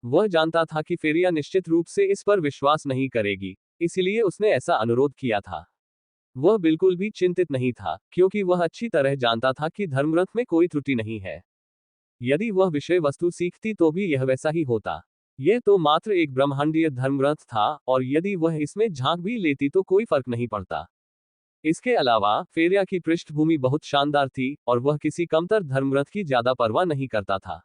वह जानता था कि फेरिया निश्चित रूप से इस पर विश्वास नहीं करेगी, इसलिए उसने ऐसा अनुरोध किया था। वह बिल्कुल भी चिंतित नहीं था, क्योंकि वह अच्छी तरह जानता था कि धर्मग्रंथ में कोई त्रुटि नहीं है। यदि वह विषय वस्तु सीखती तो भी यह वैसा ही होता। यह तो मात्र एक ब्रह्मांडीय धर्मग्रंथ था, और यदि वह इसमें झांक भी लेती तो कोई फर्क नहीं पड़ता। इसके अलावा फेरिया की पृष्ठभूमि बहुत शानदार थी, और वह किसी कमतर धर्मग्रंथ की ज्यादा परवाह नहीं करता था।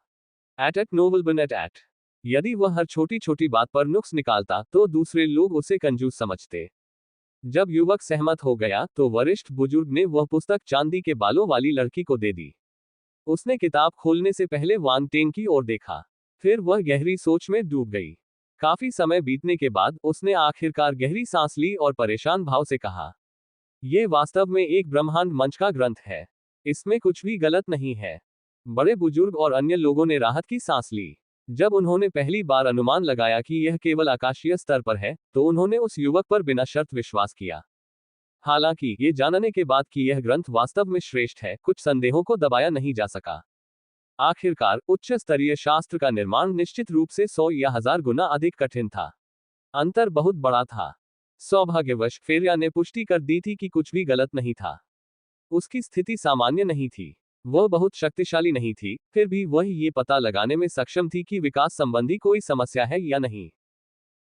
एट नोबल बन एट। यदि वह हर छोटी छोटी बात पर नुक्स निकालता तो दूसरे लोग उसे कंजूस समझते। जब युवक सहमत हो गया तो वरिष्ठ बुजुर्ग ने वह पुस्तक चांदी के बालों वाली लड़की को दे दी। उसने किताब खोलने से पहले वांग टेंग की ओर देखा, फिर वह गहरी सोच में डूब गई। काफी समय बीतने के बाद उसने आखिरकार गहरी सांस ली और परेशान भाव से कहा, यह वास्तव में एक ब्रह्मांड मंच का ग्रंथ है। इसमें कुछ भी गलत नहीं है। बड़े बुजुर्ग और अन्य लोगों ने राहत की सांस ली। जब उन्होंने पहली बार अनुमान लगाया कि यह केवल आकाशीय स्तर पर है, तो उन्होंने उस युवक पर बिना शर्त विश्वास किया। हालांकि ये जानने के बाद कि यह ग्रंथ वास्तव में श्रेष्ठ है, कुछ संदेहों को दबाया नहीं जा सका। आखिरकार उच्च स्तरीय शास्त्र का निर्माण निश्चित रूप से 100 या 1000 गुना अधिक कठिन था। अंतर बहुत बड़ा था। सौभाग्यवश फेरिया ने पुष्टि कर दी थी कि कुछ भी गलत नहीं था। उसकी स्थिति सामान्य नहीं थी। वह बहुत शक्तिशाली नहीं थी, फिर भी वह ये पता लगाने में सक्षम थी कि विकास संबंधी कोई समस्या है या नहीं।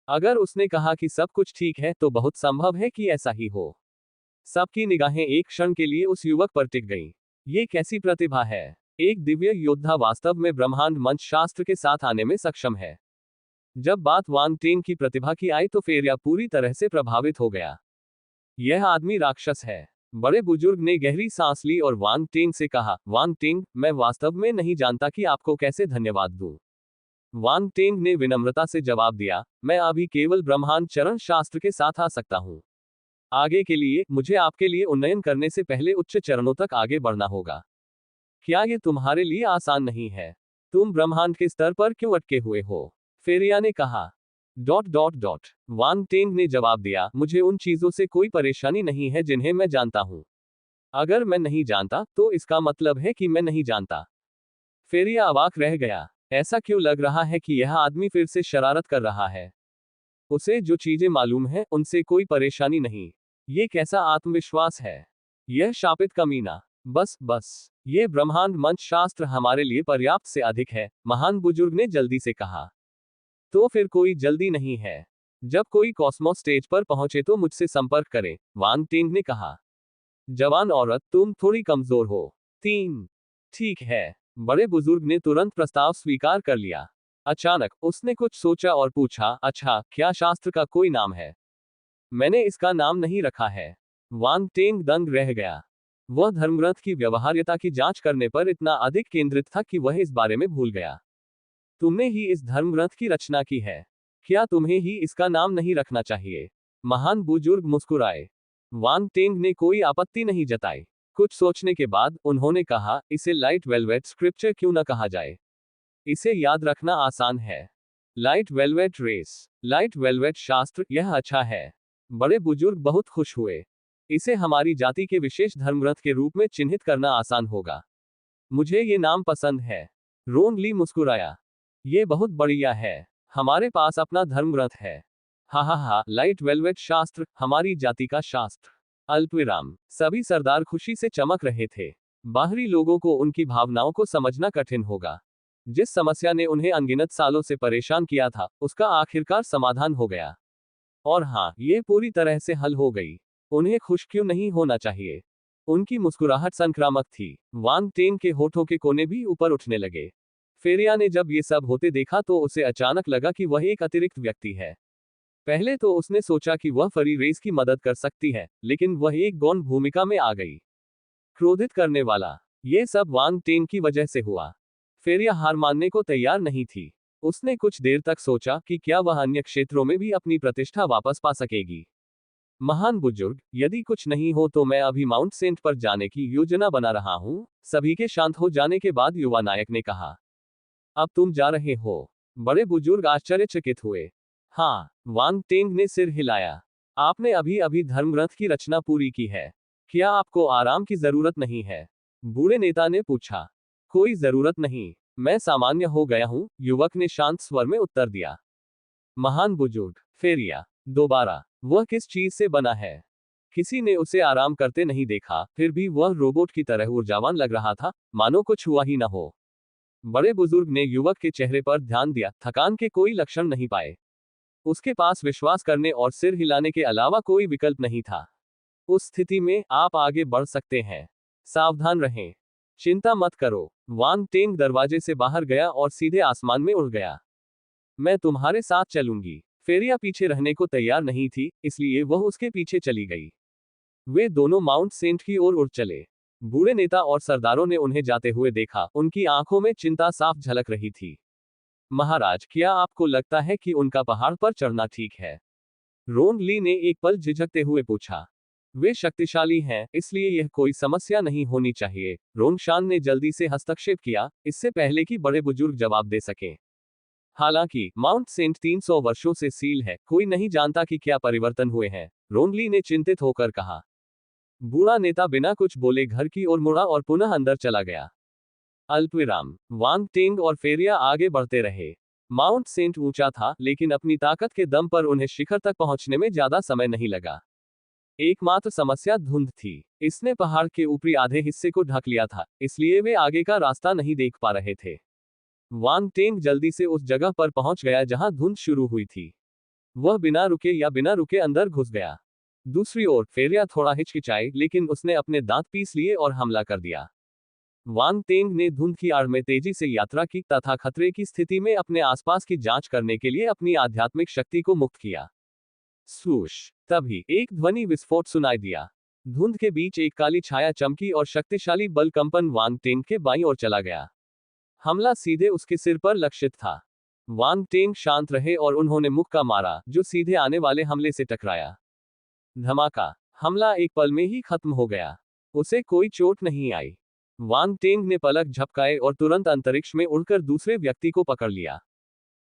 अगर उसने कहा कि सब कुछ ठीक है तो बहुत संभव है कि ऐसा ही हो। सबकी निगाहें एक क्षण के लिए उस युवक पर टिक गईं। ये कैसी प्रतिभा है! एक दिव्य योद्धा वास्तव में ब्रह्मांड मंच शास्त्र के साथ आने में सक्षम है। जब बात वांग टेंग की प्रतिभा की आई तो फेरिया पूरी तरह से प्रभावित हो गया। यह आदमी राक्षस है। बड़े बुजुर्ग ने गहरी सांस ली और वांग टेंग से कहा, वांग टेंग, मैं वास्तव में नहीं जानता कि आपको कैसे धन्यवाद दूं। वांग टेंग ने विनम्रता से जवाब दिया, मैं अभी केवल ब्रह्मांड चरण शास्त्र के साथ आ सकता हूं। आगे के लिए मुझे आपके लिए उन्नयन करने से पहले उच्च चरणों तक आगे बढ़ना होगा। क्या यह तुम्हारे लिए आसान नहीं है? तुम ब्रह्मांड के स्तर पर क्यों अटके हुए हो? फेरिया ने कहा। वांग टेंग ने जवाब दिया, मुझे उन चीजों से कोई परेशानी नहीं है जिन्हें मैं जानता हूं। अगर मैं नहीं जानता तो इसका मतलब है कि मैं नहीं जानता। फेरिया अवाक रह गया। ऐसा क्यों लग रहा है कि यह आदमी फिर से शरारत कर रहा है? उसे जो चीजें मालूम है उनसे कोई परेशानी नहीं। ये कैसा आत्मविश्वास है! यह शापित कमीना। बस ये ब्रह्मांड मंच शास्त्र हमारे लिए पर्याप्त से अधिक है, महान बुजुर्ग ने जल्दी से कहा। तो फिर कोई जल्दी नहीं है। जब कोई कॉस्मोस स्टेज पर पहुंचे तो मुझसे संपर्क करें, वांग टेंग ने कहा। जवान औरत, तुम थोड़ी कमजोर हो। 3 ठीक है। बड़े बुजुर्ग ने तुरंत प्रस्ताव स्वीकार कर लिया। अचानक उसने कुछ सोचा और पूछा, अच्छा, क्या शास्त्र का कोई नाम है? मैंने इसका नाम नहीं रखा है। वांग टेंग दंग रह गया। वह धर्मग्रंथ की व्यवहार्यता की जांच करने पर इतना अधिक केंद्रित था कि वह इस बारे में भूल गया। तुमने ही इस धर्मग्रंथ की रचना की है, क्या तुम्हें ही इसका नाम नहीं रखना चाहिए? महान बुजुर्ग मुस्कुराए। वांग टेंग ने कोई आपत्ति नहीं जताई। कुछ सोचने के बाद उन्होंने कहा, इसे लाइट वेलवेट स्क्रिप्चर क्यों न कहा जाए? इसे याद रखना आसान है। Light velvet race, light velvet शास्त्र, यह अच्छा है। बड़े बुजुर्ग बहुत खुश हुए। इसे हमारी जाति के विशेष धर्मग्रंथ के रूप में चिन्हित करना आसान होगा। मुझे ये नाम पसंद है। रोन ली मुस्कुराया। ये बहुत बढ़िया है। हमारे पास अपना धर्मग्रंथ है। हा, लाइट वेलवेट शास्त्र, हमारी जाति का शास्त्र। अल्पविराम। सभी सरदार खुशी से चमक रहे थे। बाहरी लोगों को उनकी भावनाओं को समझना कठिन होगा। जिस समस्या ने उन्हें अनगिनत सालों से परेशान किया था, उसका आखिरकार समाधान हो गया। और हाँ, ये पूरी तरह से हल हो गई। उन्हें खुश क्यों नहीं होना चाहिए? उनकी मुस्कुराहट संक्रामक थी। वांग टेंग के होठों के कोने भी ऊपर उठने लगे। फेरिया ने जब ये सब होते देखा तो उसे अचानक लगा कि वह एक अतिरिक्त व्यक्ति है। पहले तो उसने सोचा कि वह फरी रेस की मदद कर सकती है, लेकिन वह एक गौण भूमिका में आ गई। क्रोधित करने वाला। ये सब वांग टेंग की वजह से हुआ। फेरिया हार मानने को तैयार नहीं थी। उसने कुछ देर तक सोचा कि क्या वह अन्य क्षेत्रों में भी अपनी प्रतिष्ठा वापस पा सकेगी। महान बुजुर्ग, यदि कुछ नहीं हो तो मैं अभी माउंट सेंट पर जाने की योजना बना रहा हूं। सभी के शांत हो जाने के बाद युवा नायक ने कहा। अब तुम जा रहे हो? बड़े बुजुर्ग आश्चर्यचकित हुए। हाँ, वांग टेंग ने सिर हिलाया। आपने अभी अभी धर्मग्रंथ की रचना पूरी की है। क्या आपको आराम की जरूरत नहीं है? बूढ़े नेता ने पूछा। कोई जरूरत नहीं, मैं सामान्य हो गया हूं, युवक ने शांत स्वर में उत्तर दिया। महान बुजुर्ग, फेरिया दोबारा, वह किस चीज से बना है? किसी ने उसे आराम करते नहीं देखा, फिर भी वह रोबोट की तरह ऊर्जावान लग रहा था, मानो कुछ हुआ ही न हो। बड़े बुजुर्ग ने युवक के चेहरे पर ध्यान दिया, थकान के कोई लक्षण नहीं पाए। उसके पास विश्वास करने और सिर हिलाने के अलावा कोई विकल्प नहीं था। उस स्थिति में आप आगे बढ़ सकते हैं। सावधान रहें। चिंता मत करो। वांग टेंग दरवाजे से बाहर गया और सीधे आसमान में उड़ गया। मैं तुम्हारे साथ चलूंगी। फेरिया पीछे रहने को तैयार नहीं थी, इसलिए वह उसके पीछे चली गई। वे दोनों माउंट सेंट की ओर उड़ चले। बूढ़े नेता और सरदारों ने उन्हें जाते हुए देखा, उनकी आंखों में चिंता साफ झलक रही थी। महाराज, क्या आपको लगता है कि उनका पहाड़ पर चढ़ना ठीक है? रोंग ली ने एक पल झिझकते हुए पूछा। वे शक्तिशाली हैं, इसलिए यह कोई समस्या नहीं होनी चाहिए। रोंग शान ने जल्दी से हस्तक्षेप किया, इससे पहले कि बड़े बुजुर्ग जवाब दे सकें। हालांकि माउंट सेंट 300 वर्षों से सील है, कोई नहीं जानता कि क्या परिवर्तन हुए हैं, रोंग ली ने चिंतित होकर कहा। बूढ़ा नेता बिना कुछ बोले घर की ओर मुड़ा और पुनः अंदर चला गया। अल्पविराम, वांग टेंग और फेरिया आगे बढ़ते रहे। माउंट सेंट ऊंचा था, लेकिन अपनी ताकत के दम पर उन्हें शिखर तक पहुंचने में ज्यादा समय नहीं लगा। एकमात्र समस्या धुंध थी। इसने पहाड़ के ऊपरी आधे हिस्से को ढक लिया था, इसलिए वे आगे का रास्ता नहीं देख पा रहे थे। वांग टेंग जल्दी से उस जगह पर पहुंच गया जहां धुंध शुरू हुई थी। वह बिना रुके अंदर घुस गया। दूसरी ओर फेरिया थोड़ा हिचकिचाई, लेकिन उसने अपने दांत पीस लिए और हमला कर दिया। वांग टेंग ने धुंध की आड़ में तेजी से यात्रा की तथा खतरे की स्थिति में अपने आसपास की जांच करने के लिए अपनी आध्यात्मिक शक्ति को मुक्त किया। स्वूश! तभी एक ध्वनि विस्फोट सुनाई दिया। धुंध के बीच एक काली छाया चमकी और शक्तिशाली बल कंपन वांग टेंग के बाईं ओर चला गया। हमला सीधे उसके सिर पर लक्षित था। वांग टेंग शांत रहे और उन्होंने मुक्का मारा, जो सीधे आने वाले हमले से टकराया। धमाका! हमला एक पल में ही खत्म हो गया। उसे कोई चोट नहीं आई। वांग टेंग ने पलक झपकाए और तुरंत अंतरिक्ष में उड़कर दूसरे व्यक्ति को पकड़ लिया।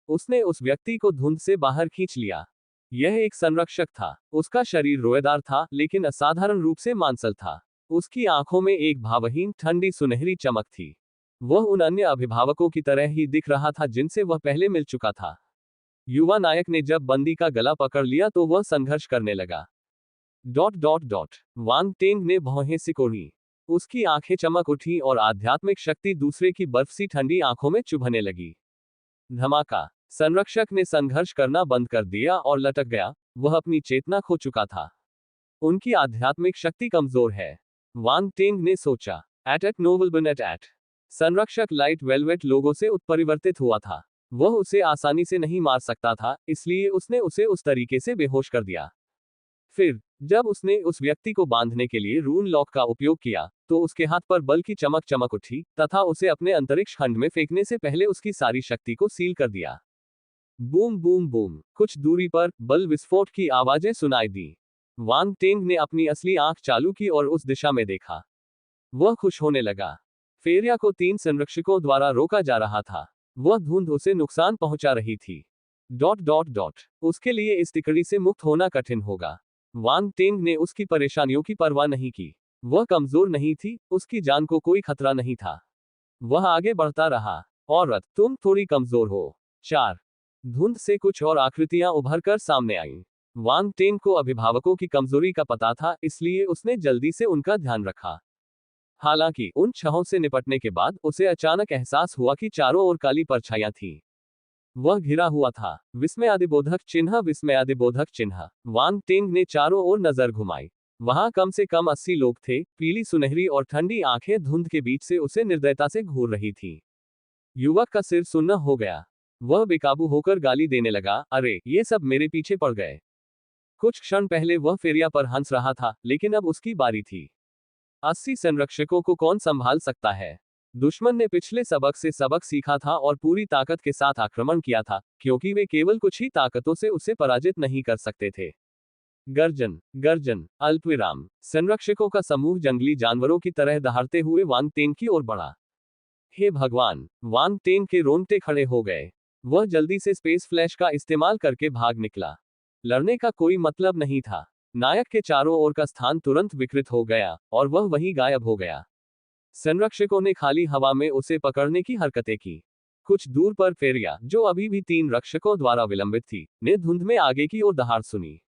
उसने उस व्यक्ति को धुंध से बाहर खींच लिया। यह एक संरक्षक था। उसका शरीर रोएदार था, लेकिन असाधारण रूप से मांसल था। उसकी आंखों में एक भावहीन ठंडी सुनहरी चमक थी। वह उन अन्य अभिभावकों की तरह ही दिख रहा था जिनसे वह पहले मिल चुका था। युवा नायक ने जब बंदी का गला पकड़ लिया तो वह संघर्ष करने लगा। वांग टेंग ने भौहें सिकोड़ी। उसकी आंखें चमक उठी और आध्यात्मिक शक्ति दूसरे की बर्फ सी ठंडी आंखों में चुभने लगी। धमाका! संरक्षक ने संघर्ष करना बंद कर दिया और लटक गया। वह अपनी चेतना खो चुका था। उनकी आध्यात्मिक शक्ति कमजोर है, वांग टेंग ने सोचा। एट नोबल बन एट। संरक्षक लाइट वेलवेट लोगों से उत्परिवर्तित हुआ था। वह उसे आसानी से नहीं मार सकता था, इसलिए उसने उसे उस तरीके से बेहोश कर दिया। फिर जब उसने उस व्यक्ति को बांधने के लिए रून लॉक का उपयोग किया, तो उसके हाथ पर बल की चमक उठी तथा उसे अपने अंतरिक्ष खंड में फेंकने से पहले उसकी सारी शक्ति को सील कर दिया। Boom boom boom! कुछ दूरी पर बल विस्फोट की आवाजें सुनाई दी। वांग टेंग ने अपनी असली आंख चालू की और उस दिशा में देखा। वह खुश होने लगा। फेरिया को 3 संरक्षकों द्वारा रोका जा रहा था। वह धुंध उसे नुकसान पहुंचा रही थी। उसके लिए इस तिकड़ी से मुक्त होना कठिन होगा। वांग टेंग ने उसकी परेशानियों की परवाह नहीं की। वह कमजोर नहीं थी, उसकी जान को कोई खतरा नहीं था। वह आगे बढ़ता रहा। औरत, तुम थोड़ी कमजोर हो। 4 धुंध से कुछ और आकृतियां उभरकर सामने आईं। वांग टेंग को अभिभावकों की कमजोरी का पता था, इसलिए उसने जल्दी से उनका ध्यान रखा। हालांकि उन छहों से निपटने के बाद उसे अचानक एहसास हुआ कि चारों ओर काली परछाइयां थीं। वह घिरा हुआ था। विस्मयादिबोधक चिन्ह। वांग टेंग ने चारों ओर नजर घुमाई। वहां कम से कम 80 लोग थे। पीली सुनहरी और ठंडी आंखें धुंध के बीच से उसे निर्दयता से घूर रही थीं। युवक का सिर सुन्न हो गया। वह बेकाबू होकर गाली देने लगा, अरे, ये सब मेरे पीछे पड़ गए। कुछ क्षण पहले वह फेरिया पर हंस रहा था, लेकिन अब उसकी बारी थी। 80 संरक्षकों को कौन संभाल सकता है? दुश्मन ने पिछले सबक से सबक सीखा था और पूरी ताकत के साथ आक्रमण किया था, क्योंकि वे केवल कुछ ही ताकतों से उसे पराजित नहीं कर सकते थे। गर्जन गर्जन अल्पविराम। संरक्षकों का समूह जंगली जानवरों की तरह दहाड़ते हुए वांग टेंग की ओर बढ़ा। हे भगवान, वांग टेंग के रोंगटे खड़े हो गए। वह जल्दी से स्पेस फ्लैश का इस्तेमाल करके भाग निकला। लड़ने का कोई मतलब नहीं था। नायक के चारों ओर का स्थान तुरंत विकृत हो गया और वह वहीं गायब हो गया। संरक्षकों ने खाली हवा में उसे पकड़ने की हरकतें की। कुछ दूर पर फेरिया, जो अभी भी 3 रक्षकों द्वारा विलंबित थी, ने धुंध में आगे की ओर दहाड़ सुनी।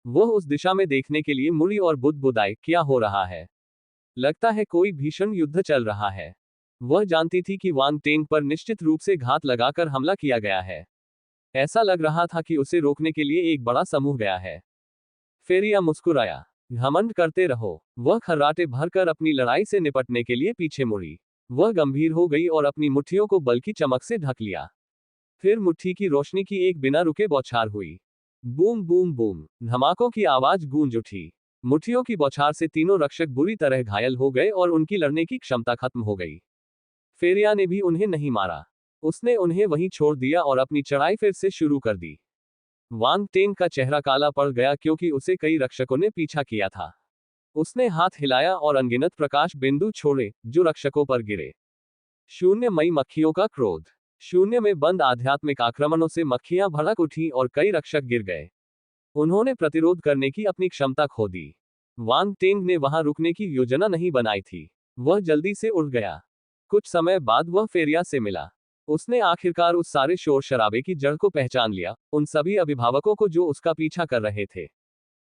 वह उस दिशा में देखने के लिए मुड़ी और बुदबुदाई, क्या हो रहा है? लगता है कोई भीषण युद्ध चल रहा है। वह जानती थी कि वांग टेंग पर निश्चित रूप से घात लगाकर हमला किया गया है। ऐसा लग रहा था कि उसे रोकने के लिए एक बड़ा समूह गया है। फेरिया मुस्कुराया। घमंड करते रहो। वह खर्राटे भरकर अपनी लड़ाई से निपटने के लिए पीछे मुड़ी। वह गंभीर हो गई और अपनी मुट्ठियों को बल की चमक से ढक लिया। फिर मुट्ठी की रोशनी की एक बिना रुके बौछार हुई। बूम बूम बूम, धमाकों की आवाज गूंज उठी। मुट्ठियों की बौछार से तीनों रक्षक बुरी तरह घायल हो गए और उनकी लड़ने की क्षमता खत्म हो गई। फेरिया ने भी उन्हें नहीं मारा। उसने उन्हें वहीं छोड़ दिया और अपनी चढ़ाई फिर से शुरू कर दी। वांग टेंग का चेहरा काला पड़ गया क्योंकि उसे कई रक्षकों ने पीछा किया था। उसने हाथ हिलाया और अनगिनत प्रकाश बिंदु छोड़े, जो रक्षकों पर गिरे। शून्यमयी मक्खियों का क्रोध। शून्य में बंद आध्यात्मिक आक्रमणों से मक्खियां भड़क उठीं और कई रक्षक गिर गए। उन्होंने प्रतिरोध करने की अपनी क्षमता खो दी। वांग टेंग ने वहां रुकने की योजना नहीं बनाई थी। वह जल्दी से उड़ गया। कुछ समय बाद वह फेरिया से मिला। उसने आखिरकार उस सारे शोर शराबे की जड़ को पहचान लिया, उन सभी अभिभावकों को जो उसका पीछा कर रहे थे।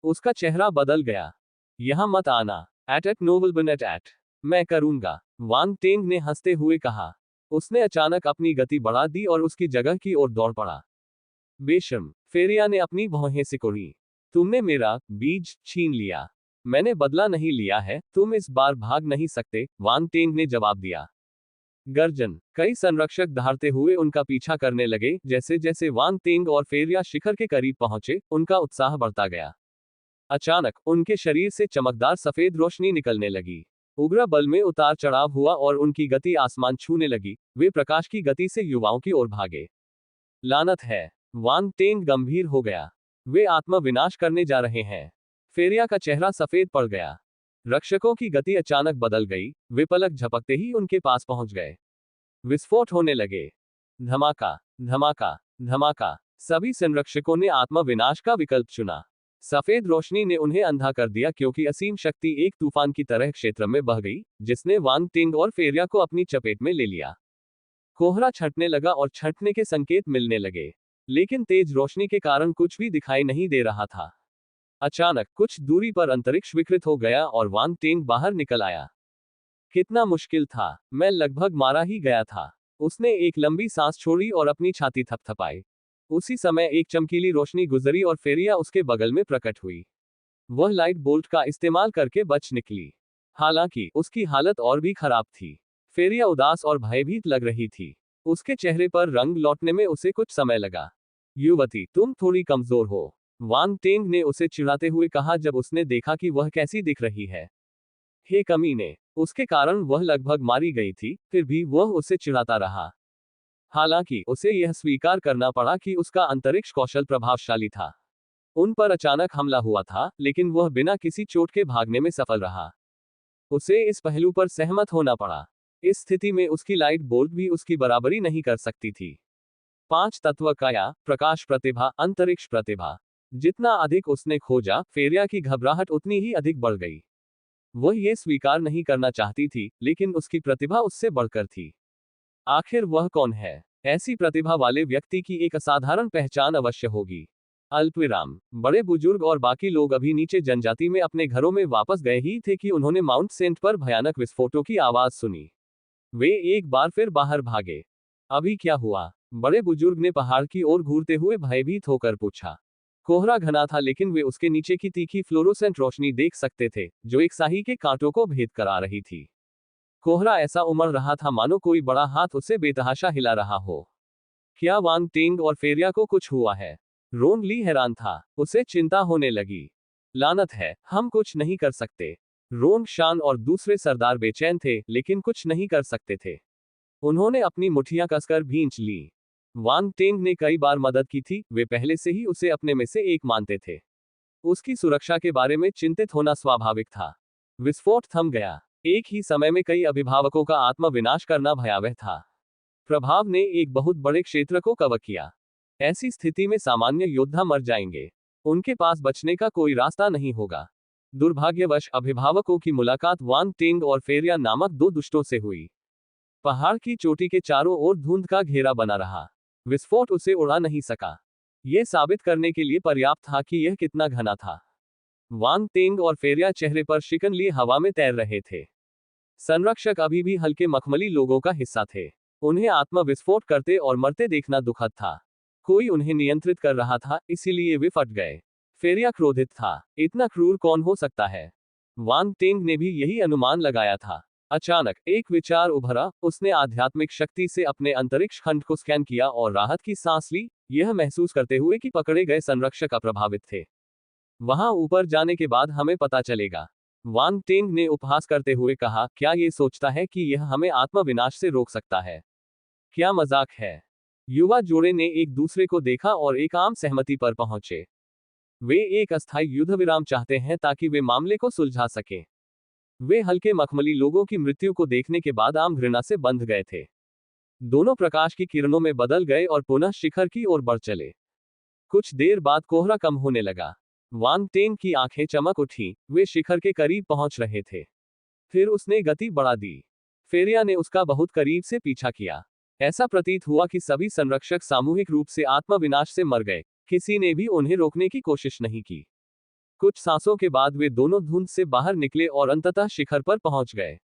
उसका चेहरा बदल गया। यहां मत आना, एट नोबल एट। मैं करूंगा, वांग टेंग ने हंसते हुए कहा। उसने अचानक अपनी गति बढ़ा दी और उसकी जगह की ओर दौड़ पड़ा। बेशर्म, फेरिया ने अपनी भौहें सिकुड़ी। तुमने मेरा बीज छीन लिया। मैंने बदला नहीं लिया है, तुम इस बार भाग नहीं सकते, वांग टेंग ने जवाब दिया। गर्जन। कई संरक्षक दहाड़ते हुए उनका पीछा करने लगे। जैसे जैसे वांग टेंग और फेरिया शिखर के करीब पहुंचे, उनका उत्साह बढ़ता गया। अचानक उनके शरीर से चमकदार सफेद रोशनी निकलने लगी। उग्र बल में उतार चढ़ाव हुआ और उनकी गति आसमान छूने लगी। वे प्रकाश की गति से युवाओं की ओर भागे। लानत है, वांग टेंग गंभीर हो गया। वे आत्म विनाश करने जा रहे हैं। फेरिया का चेहरा सफेद पड़ गया। रक्षकों की गति अचानक बदल गई। वे पलक झपकते ही उनके पास पहुंच गए। विस्फोट होने लगे। धमाका, धमाका, धमाका। सभी संरक्षकों ने आत्म विनाश का विकल्प चुना। सफेद रोशनी ने उन्हें अंधा कर दिया क्योंकि असीम शक्ति एक तूफान की तरह क्षेत्र में बह गई, जिसने वांग टेंग और फेरिया को अपनी चपेट में ले लिया। कोहरा छंटने लगा और छंटने के संकेत मिलने लगे, लेकिन तेज रोशनी के कारण कुछ भी दिखाई नहीं दे रहा था। अचानक कुछ दूरी पर अंतरिक्ष विकृत हो गया और वांग टेंग बाहर निकल आया। कितना मुश्किल था, मैं लगभग मारा ही गया था। उसने एक लंबी सांस छोड़ी और अपनी छाती थपथपाई। उसी समय एक चमकीली रोशनी गुजरी और फेरिया उसके बगल में प्रकट हुई। वह लाइट बोल्ट का इस्तेमाल करके बच निकली। हालांकि उसकी हालत और भी खराब थी। फेरिया उदास और भयभीत लग रही थी। उसके चेहरे पर रंग लौटने में उसे कुछ समय लगा। युवती, तुम थोड़ी कमजोर हो, वांग टेंग ने उसे चिढ़ाते हुए कहा जब उसने देखा कि वह कैसी दिख रही है। हे कमीने, उसके कारण वह लगभग मारी गई थी, फिर भी वह उसे चिढ़ाता रहा। हालांकि उसे यह स्वीकार करना पड़ा कि उसका अंतरिक्ष कौशल प्रभावशाली था। उन पर अचानक हमला हुआ था, लेकिन वह बिना किसी चोट के भागने में सफल रहा। उसे इस पहलू पर सहमत होना पड़ा। इस स्थिति में उसकी लाइट बोल्ट भी उसकी बराबरी नहीं कर सकती थी। 5 तत्व काया, प्रकाश प्रतिभा, अंतरिक्ष प्रतिभा। जितना अधिक उसने खोजा, फेरिया की घबराहट उतनी ही अधिक बढ़ गई। वह ये स्वीकार नहीं करना चाहती थी, लेकिन उसकी प्रतिभा उससे बढ़कर थी। आखिर वह कौन है? ऐसी प्रतिभा वाले व्यक्ति की एक असाधारण पहचान अवश्य होगी। अल्पविराम। बड़े बुजुर्ग और बाकी लोग अभी नीचे जनजाति में अपने घरों में वापस गए ही थे कि उन्होंने माउंट सेंट पर भयानक विस्फोटों की आवाज सुनी। वे एक बार फिर बाहर भागे। अभी क्या हुआ? बड़े बुजुर्ग ने पहाड़ की ओर घूरते हुए भयभीत होकर पूछा। कोहरा घना था, लेकिन वे उसके नीचे की तीखी फ्लोरोसेंट रोशनी देख सकते थे, जो एक स्याही के कांटों को भेद कर आ रही थी। कोहरा ऐसा उमड़ रहा था मानो कोई बड़ा हाथ उसे बेतहाशा हिला रहा हो। क्या वांग टेंग और फेरिया को कुछ हुआ है? रोन ली हैरान था। उसे चिंता होने लगी। लानत है, हम कुछ नहीं कर सकते। रोन शान और दूसरे सरदार बेचैन थे, लेकिन कुछ नहीं कर सकते थे। उन्होंने अपनी मुठ्ठियां कसकर भींच ली। वांग टेंग ने कई बार मदद की थी, वे पहले से ही उसे अपने में से एक मानते थे। उसकी सुरक्षा के बारे में चिंतित होना स्वाभाविक था। विस्फोट थम गया। एक ही समय में कई अभिभावकों का आत्मविनाश करना भयावह था। प्रभाव ने एक बहुत बड़े क्षेत्र को कवर किया। ऐसी स्थिति में सामान्य योद्धा मर जाएंगे। उनके पास बचने का कोई रास्ता नहीं होगा। दुर्भाग्यवश अभिभावकों की मुलाकात वांग टेंग और फेरिया नामक दो दुष्टों से हुई। पहाड़ की चोटी के चारों ओर धुंध का घेरा बना रहा। विस्फोट उसे उड़ा नहीं सका। यह साबित करने के लिए पर्याप्त था कि यह कितना घना था। वांग टेंग और फेरिया चेहरे पर शिकन लिए हवा में तैर रहे थे। संरक्षक अभी भी हल्के मखमली लोगों का हिस्सा थे। उन्हें आत्म विस्फोट करते और मरते देखना दुखद था। कोई उन्हें नियंत्रित कर रहा था, इसीलिए वे फट गए। फेरिया क्रोधित था। इतना क्रूर कौन हो सकता है? वांग टेंग ने भी यही अनुमान लगाया था। अचानक एक विचार उभरा। उसने आध्यात्मिक शक्ति से अपने अंतरिक्ष खंड को स्कैन किया और राहत की सांस ली, यह महसूस करते हुए कि पकड़े गए संरक्षक अप्रभावित थे। वहां ऊपर जाने के बाद हमें पता चलेगा, वांग टेंग ने उपहास करते हुए कहा। क्या ये सोचता है कि यह हमें आत्मविनाश से रोक सकता है? क्या मजाक है? युवा जोड़े ने एक दूसरे को देखा और एक आम सहमति पर पहुंचे। वे एक अस्थायी युद्ध विराम चाहते हैं ताकि वे मामले को सुलझा सकें। वे हल्के मखमली लोगों की मृत्यु को देखने के बाद आम घृणा से बंध गए थे। दोनों प्रकाश की किरणों में बदल गए और पुनः शिखर की ओर बढ़ चले। कुछ देर बाद कोहरा कम होने लगा। वांग टेंग की आंखें चमक उठी। वे शिखर के करीब पहुंच रहे थे। फिर उसने गति बढ़ा दी। फेरिया ने उसका बहुत करीब से पीछा किया। ऐसा प्रतीत हुआ कि सभी संरक्षक सामूहिक रूप से आत्मविनाश से मर गए। किसी ने भी उन्हें रोकने की कोशिश नहीं की। कुछ सांसों के बाद वे दोनों धुंध से बाहर निकले और अंततः शिखर पर पहुंच गए।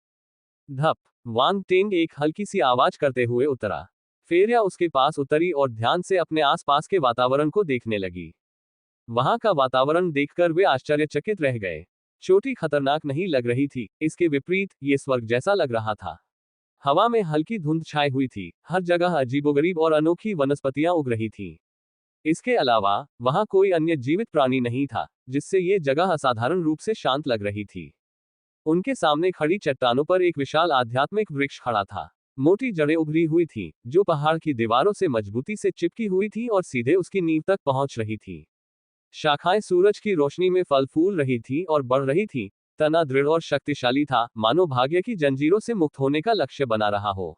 धप। वांग टेंग एक हल्की सी आवाज करते हुए उतरा। फेरिया उसके पास उतरी और ध्यान से अपने आसपास के वातावरण को देखने लगी। वहां का वातावरण देखकर वे आश्चर्यचकित रह गए। चोटी खतरनाक नहीं लग रही थी, इसके विपरीत ये स्वर्ग जैसा लग रहा था। हवा में हल्की धुंध छाई हुई थी। हर जगह अजीबोगरीब और अनोखी वनस्पतियां उग रही थीं। इसके अलावा वहां कोई अन्य जीवित प्राणी नहीं था, जिससे ये जगह असाधारण रूप से शांत लग रही थी। उनके सामने खड़ी चट्टानों पर एक विशाल आध्यात्मिक वृक्ष खड़ा था। मोटी जड़ें उभरी हुई थीं, जो पहाड़ की दीवारों से मजबूती से चिपकी हुई थी और सीधे उसकी नींव तक पहुंच रही थी। शाखाएं सूरज की रोशनी में फल फूल रही थी और बढ़ रही थी। तना दृढ़ और शक्तिशाली था, मानो भाग्य की जंजीरों से मुक्त होने का लक्ष्य बना रहा हो।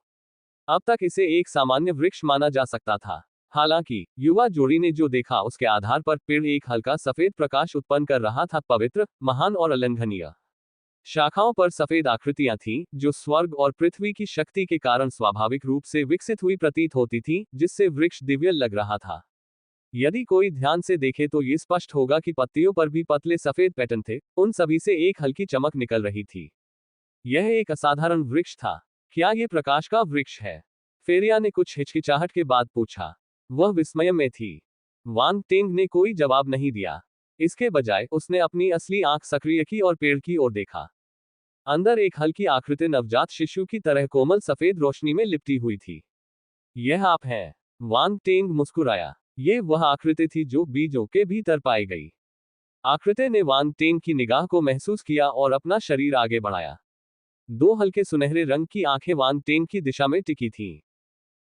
अब तक इसे एक सामान्य वृक्ष माना जा सकता था। हालांकि युवा जोड़ी ने जो देखा उसके आधार पर पेड़ एक हल्का सफेद प्रकाश उत्पन्न कर रहा था, पवित्र, महान और अलंघनीय। शाखाओं पर सफेद आकृतियां थीं, जो स्वर्ग और पृथ्वी की शक्ति के कारण स्वाभाविक रूप से विकसित हुई प्रतीत होती थीं, जिससे वृक्ष दिव्य लग रहा था। यदि कोई ध्यान से देखे तो ये स्पष्ट होगा कि पत्तियों पर भी पतले सफेद पैटर्न थे, उन सभी से एक हल्की चमक निकल रही थी। यह एक असाधारण वृक्ष था। क्या ये प्रकाश का वृक्ष है? फेरिया ने कुछ हिचकिचाहट के बाद पूछा। वह विस्मय में थी। वांग टेंग ने कोई जवाब नहीं दिया। इसके बजाय उसने अपनी असली आंख सक्रिय की और पेड़ की ओर देखा। अंदर एक हल्की आकृति नवजात शिशु की तरह कोमल सफेद रोशनी में लिपटी हुई थी। यह आप हैं? वांग टेंग मुस्कुराया। ये वह आकृति थी जो बीजों के भीतर पाई गई। आकृति ने वांग टेंग की निगाह को महसूस किया और अपना शरीर आगे बढ़ाया। दो हल्के सुनहरे रंग की आंखें वांग टेंग की दिशा में टिकी थीं।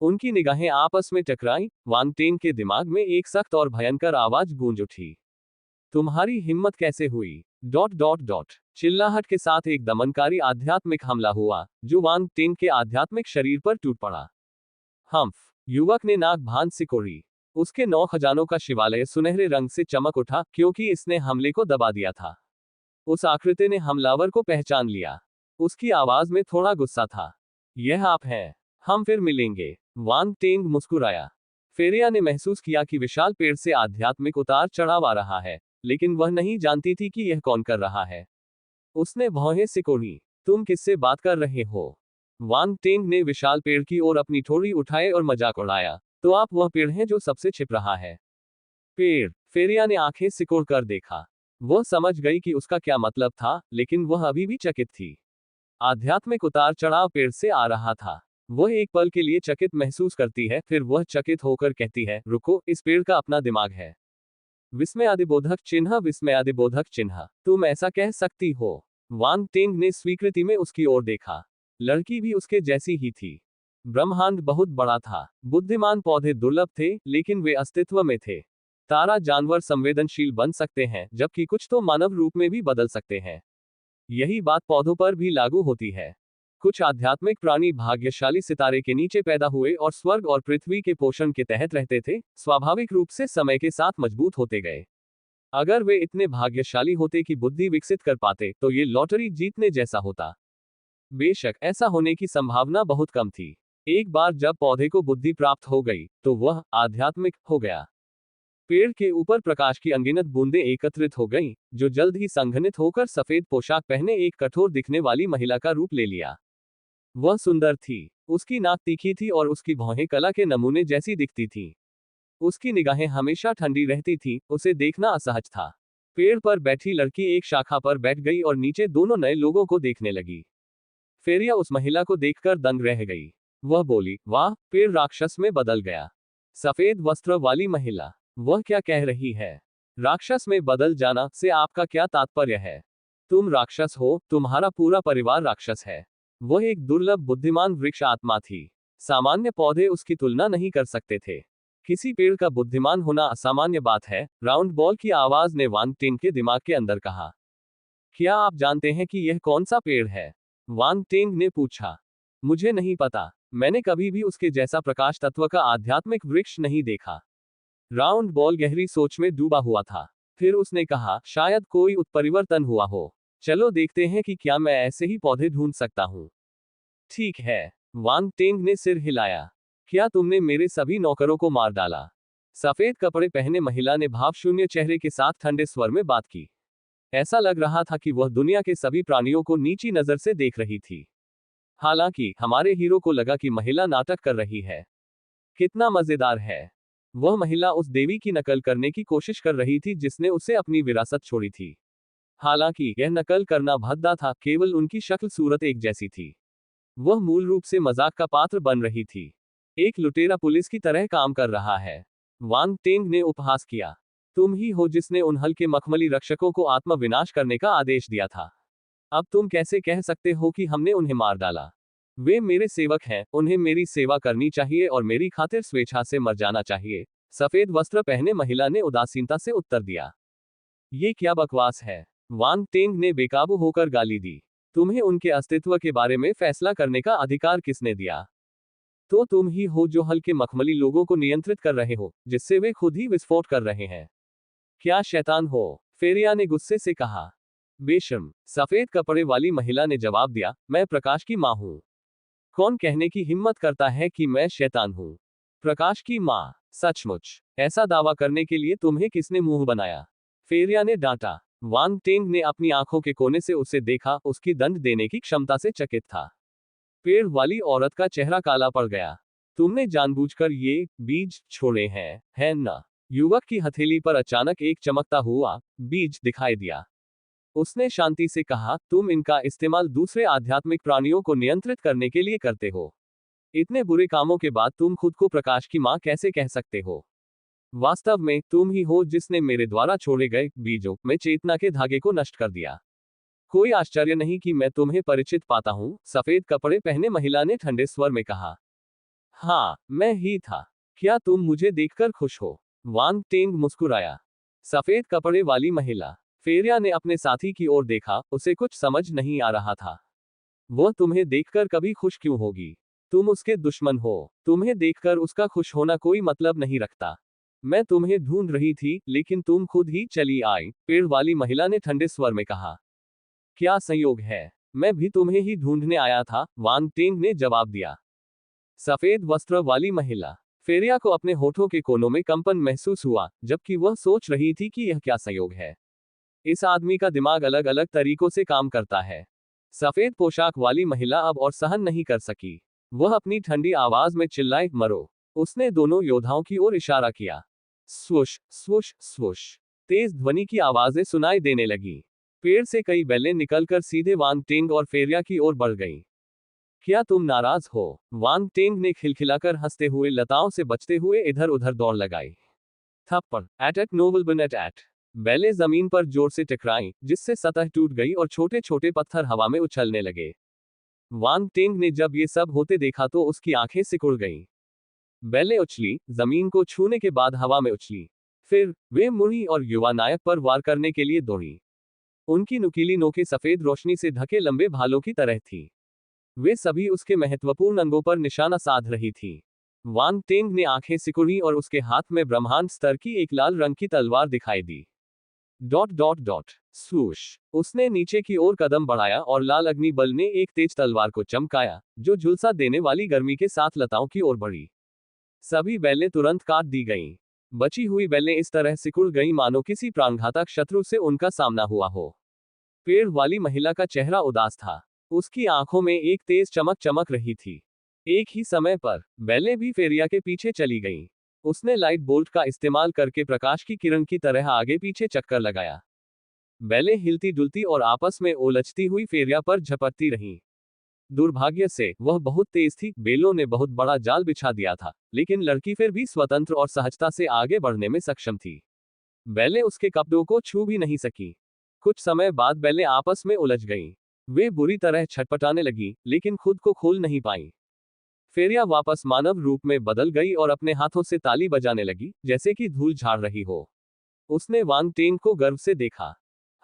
उनकी निगाहें आपस में टकराईं। वांग टेंग के दिमाग में एक सख्त और भयंकर आवाज गूंज उठी। तुम्हारी हिम्मत कैसे हुई? Dot dot dot. चिल्लाहट के साथ एक दमनकारी आध्यात्मिक हमला हुआ, जो वांग टेंग के आध्यात्मिक शरीर पर टूट पड़ा। हम्फ। युवक ने नाक भांज सिकोड़ी। उसके 9 खजानों का शिवालय सुनहरे रंग से चमक उठा, क्योंकि इसने हमले को दबा दिया था। उस आकृति ने हमलावर को पहचान लिया। उसकी आवाज में थोड़ा गुस्सा था। यह आप हैं? हम फिर मिलेंगे। वांग टेंग मुस्कुराया। फेरिया ने महसूस किया कि विशाल पेड़ से आध्यात्मिक उतार चढ़ाव आ रहा है, लेकिन वह नहीं जानती थी कि यह कौन कर रहा है। उसने भौहें सिकोड़ी। तुम किससे बात कर रहे हो? वांग टेंग ने विशाल पेड़ की ओर अपनी ठोड़ी उठाए और मजाक उड़ाया। तो आप वह पेड़ हैं जो सबसे छिप रहा है। पेड़? फेरिया ने आंखें सिकोड़ कर देखा। वह समझ गई कि उसका क्या मतलब था, लेकिन वह अभी भी चकित थी। आध्यात्मिक उतार चढ़ाव पेड़ से आ रहा था। वह एक पल के लिए चकित महसूस करती है, फिर वह चकित होकर कहती है, रुको, इस पेड़ का अपना दिमाग है। विस्मयादिबोधक चिन्ह, विस्मयादिबोधक चिन्ह। तुम ऐसा कह सकती हो? वांग टेंग ने स्वीकृति में उसकी ओर देखा। लड़की भी उसके जैसी ही थी। ब्रह्मांड बहुत बड़ा था। बुद्धिमान पौधे दुर्लभ थे, लेकिन वे अस्तित्व में थे। तारा जानवर संवेदनशील बन सकते हैं, जबकि कुछ तो मानव रूप में भी बदल सकते हैं। यही बात पौधों पर भी लागू होती है। कुछ आध्यात्मिक प्राणी भाग्यशाली सितारे के नीचे पैदा हुए और स्वर्ग और पृथ्वी के पोषण के तहत रहते थे, स्वाभाविक रूप से समय के साथ मजबूत होते गए। अगर वे इतने भाग्यशाली होते कि बुद्धि विकसित कर पाते, तो ये लॉटरी जीतने जैसा होता। बेशक ऐसा होने की संभावना बहुत कम थी। एक बार जब पौधे को बुद्धि प्राप्त हो गई, तो वह आध्यात्मिक हो गया। पेड़ के ऊपर प्रकाश की अनगिनत बूंदें एकत्रित हो गईं, जो जल्द ही संघनित होकर सफेद पोशाक पहने एक कठोर दिखने वाली महिला का रूप ले लिया। वह सुंदर थी। उसकी नाक तीखी थी और उसकी भौहें कला के नमूने जैसी दिखती थीं। उसकी निगाहें हमेशा ठंडी रहती थीं, उसे देखना असहज था। पेड़ पर बैठी लड़की एक शाखा पर बैठ गई और नीचे दोनों नए लोगों को देखने लगी। फेरिया उस महिला को देखकर दंग रह गई। वह बोली, वाह, पेड़ राक्षस में बदल गया। सफेद वस्त्र वाली महिला, वह क्या कह रही है? राक्षस में बदल जाना से आपका क्या तात्पर्य है? तुम राक्षस हो, तुम्हारा पूरा परिवार राक्षस है। वह एक दुर्लभ बुद्धिमान वृक्ष आत्मा थी। सामान्य पौधे उसकी तुलना नहीं कर सकते थे। किसी पेड़ का बुद्धिमान होना असामान्य बात है, राउंड बॉल की आवाज ने वांग टिंग के दिमाग के अंदर कहा। क्या आप जानते हैं कि यह कौन सा पेड़ है? वांग टिंग ने पूछा। मुझे नहीं पता, मैंने कभी भी उसके जैसा प्रकाश तत्व का आध्यात्मिक वृक्ष नहीं देखा। राउंड बॉल गहरी सोच में डूबा हुआ था। फिर उसने कहा, शायद कोई उत्परिवर्तन हुआ हो। चलो देखते हैं कि क्या मैं ऐसे ही पौधे ढूंढ सकता हूं। ठीक है, वांग टिंग ने सिर हिलाया। क्या तुमने मेरे सभी नौकरों को मार डाला? सफेद कपड़े पहने महिला ने भावशून्य चेहरे के साथ ठंडे स्वर में बात की। ऐसा लग रहा था कि वह दुनिया के सभी प्राणियों को नीची नजर से देख रही थी। हालांकि हमारे हीरो को लगा कि महिला नाटक कर रही है। कितना मजेदार है। वह महिला उस देवी की नकल करने की कोशिश कर रही थी जिसने उसे अपनी विरासत छोड़ी थी। हालांकि यह नकल करना भद्दा था, केवल उनकी शक्ल सूरत एक जैसी थी। वह मूल रूप से मजाक का पात्र बन रही थी। एक लुटेरा पुलिस की तरह काम कर रहा है। वांग टिंग ने उपहास किया। तुम ही हो जिसने उन हल्के मखमली रक्षकों को आत्म विनाश करने का आदेश दिया था। अब तुम कैसे कह सकते हो कि हमने उन्हें मार डाला? वे मेरे सेवक हैं, उन्हें मेरी सेवा करनी चाहिए और मेरी खातिर स्वेच्छा से मर जाना चाहिए। सफेद वस्त्र पहने महिला ने उदासीनता से उत्तर दिया। ये क्या बकवास है? वांग टिंग ने बेकाबू होकर गाली दी। तुम्हें उनके अस्तित्व के बारे में फैसला करने का अधिकार किसने दिया? तो तुम ही हो जो हल्के मखमली लोगों को नियंत्रित कर रहे हो, जिससे वे खुद ही विस्फोट कर रहे हैं। क्या शैतान हो? फेरिया ने गुस्से से कहा। बेशर्म, सफेद कपड़े वाली महिला ने जवाब दिया, मैं प्रकाश की मां हूं। कौन कहने की हिम्मत करता है कि मैं शैतान हूं? प्रकाश की मां? सचमुच, ऐसा दावा करने के लिए तुम्हें किसने मुंह बनाया? फेरिया ने डांटा। वांग टिंग ने अपनी आंखों के कोने से उसे देखा, उसकी दंड देने की क्षमता से चकित था। पेड़ वाली औरत का चेहरा काला पड़ गया। तुमने जानबूझकर ये बीज छोड़े हैं, है ना? युवक की हथेली पर अचानक एक चमकता हुआ बीज दिखाई दिया। उसने शांति से कहा, तुम इनका इस्तेमाल दूसरे आध्यात्मिक प्राणियों को नियंत्रित करने के लिए करते हो। इतने बुरे कामों के बाद तुम खुद को प्रकाश की मां कैसे कह सकते हो? वास्तव में तुम ही हो जिसने मेरे द्वारा छोड़े गए बीजों में चेतना के धागे को नष्ट कर दिया। कोई आश्चर्य नहीं कि मैं तुम्हें परिचित पाता हूं, सफेद कपड़े पहने महिला ने ठंडे स्वर में कहा। हाँ, मैं ही था। क्या तुम मुझे देखकर खुश हो? वांग टिंग मुस्कुराया। सफेद कपड़े वाली महिला। फेरिया ने अपने साथी की ओर देखा, उसे कुछ समझ नहीं आ रहा था। वह तुम्हें देखकर कभी खुश क्यों होगी? तुम उसके दुश्मन हो। तुम्हें देखकर उसका खुश होना कोई मतलब नहीं रखता। मैं तुम्हें ढूंढ रही थी, लेकिन तुम खुद ही चली आई, पेड़ वाली महिला ने ठंडे स्वर में कहा। क्या संयोग है, मैं भी तुम्हें ही ढूंढने आया था, वांग टिंग ने जवाब दिया। सफेद वस्त्र वाली महिला। फेरिया को अपने होठों के कोनों में कंपन महसूस हुआ, जबकि वह सोच रही थी कि यह क्या संयोग है। इस आदमी का दिमाग अलग अलग तरीकों से काम करता है। सफेद पोशाक वाली महिला अब और सहन नहीं कर सकी। वह अपनी ठंडी आवाज में चिल्लाई, मरो। उसने दोनों योद्धाओं की ओर इशारा किया। स्वुश स्वुश स्वुश, तेज ध्वनि की आवाजें सुनाई देने लगी। पेड़ से कई बेलें निकलकर सीधे वांग टिंग और फेरिया की ओर बढ़ गईं। क्या तुम नाराज हो? वांग टिंग ने खिलखिलाकर हंसते हुए लताओं से बचते हुए इधर उधर दौड़ लगाई। थप्पड़, एट नोबल बन एट। बेलें जमीन पर जोर से टकराईं, जिससे सतह टूट गई और छोटे छोटे पत्थर हवा में उछलने लगे। वांग टिंग ने जब ये सब होते देखा तो उसकी आंखें सिकुड़ गईं। बेलें उछली, जमीन को छूने के बाद हवा में उछली। फिर वे मुनि और युवा नायक पर वार करने के लिए दौड़ी। उनकी नुकीली नोकें सफेद रोशनी से ढके लंबे भालों की तरह थी। वे सभी उसके महत्वपूर्ण अंगों पर निशाना साध रही थी। वांग टेंग ने आंखें सिकुड़ी और उसके हाथ में ब्रह्मांड स्तर की एक लाल रंग की तलवार दिखाई दी। Dot dot dot swoosh. उसने नीचे की ओर कदम बढ़ाया और लाल अग्नि बल ने एक तेज तलवार को चमकाया, जो झुलसा देने वाली गर्मी के साथ लताओं की ओर बढ़ी। सभी बेलें तुरंत काट दी गईं। बची हुई बेलें इस तरह सिकुड़ गईं मानो किसी प्राणघातक शत्रु से उनका सामना हुआ हो। पेड़ वाली महिला का चेहरा उदास था। उसकी आंखों में एक तेज चमक चमक रही थी। एक ही समय पर बेलें भी फेरिया के पीछे चली गईं। उसने लाइट बोल्ट का इस्तेमाल करके प्रकाश की किरण की तरह आगे पीछे चक्कर लगाया। बेलें हिलती डुलती और आपस में उलझती हुई फेरिया पर झपटती रहीं। दुर्भाग्य से वह बहुत तेज थी। बेलों ने बहुत बड़ा जाल बिछा दिया था, लेकिन लड़की फिर भी स्वतंत्र और सहजता से आगे बढ़ने में सक्षम थी। बेलें उसके कपड़ों को छू भी नहीं सकी। कुछ समय बाद बेलें आपस में उलझ गईं। वे बुरी तरह छटपटाने लगी, लेकिन खुद को खोल नहीं पाईं। फेरिया वापस मानव रूप में बदल गई और अपने हाथों से ताली बजाने लगी, जैसे कि धूल झाड़ रही हो। उसने वांग टेंग को गर्व से देखा।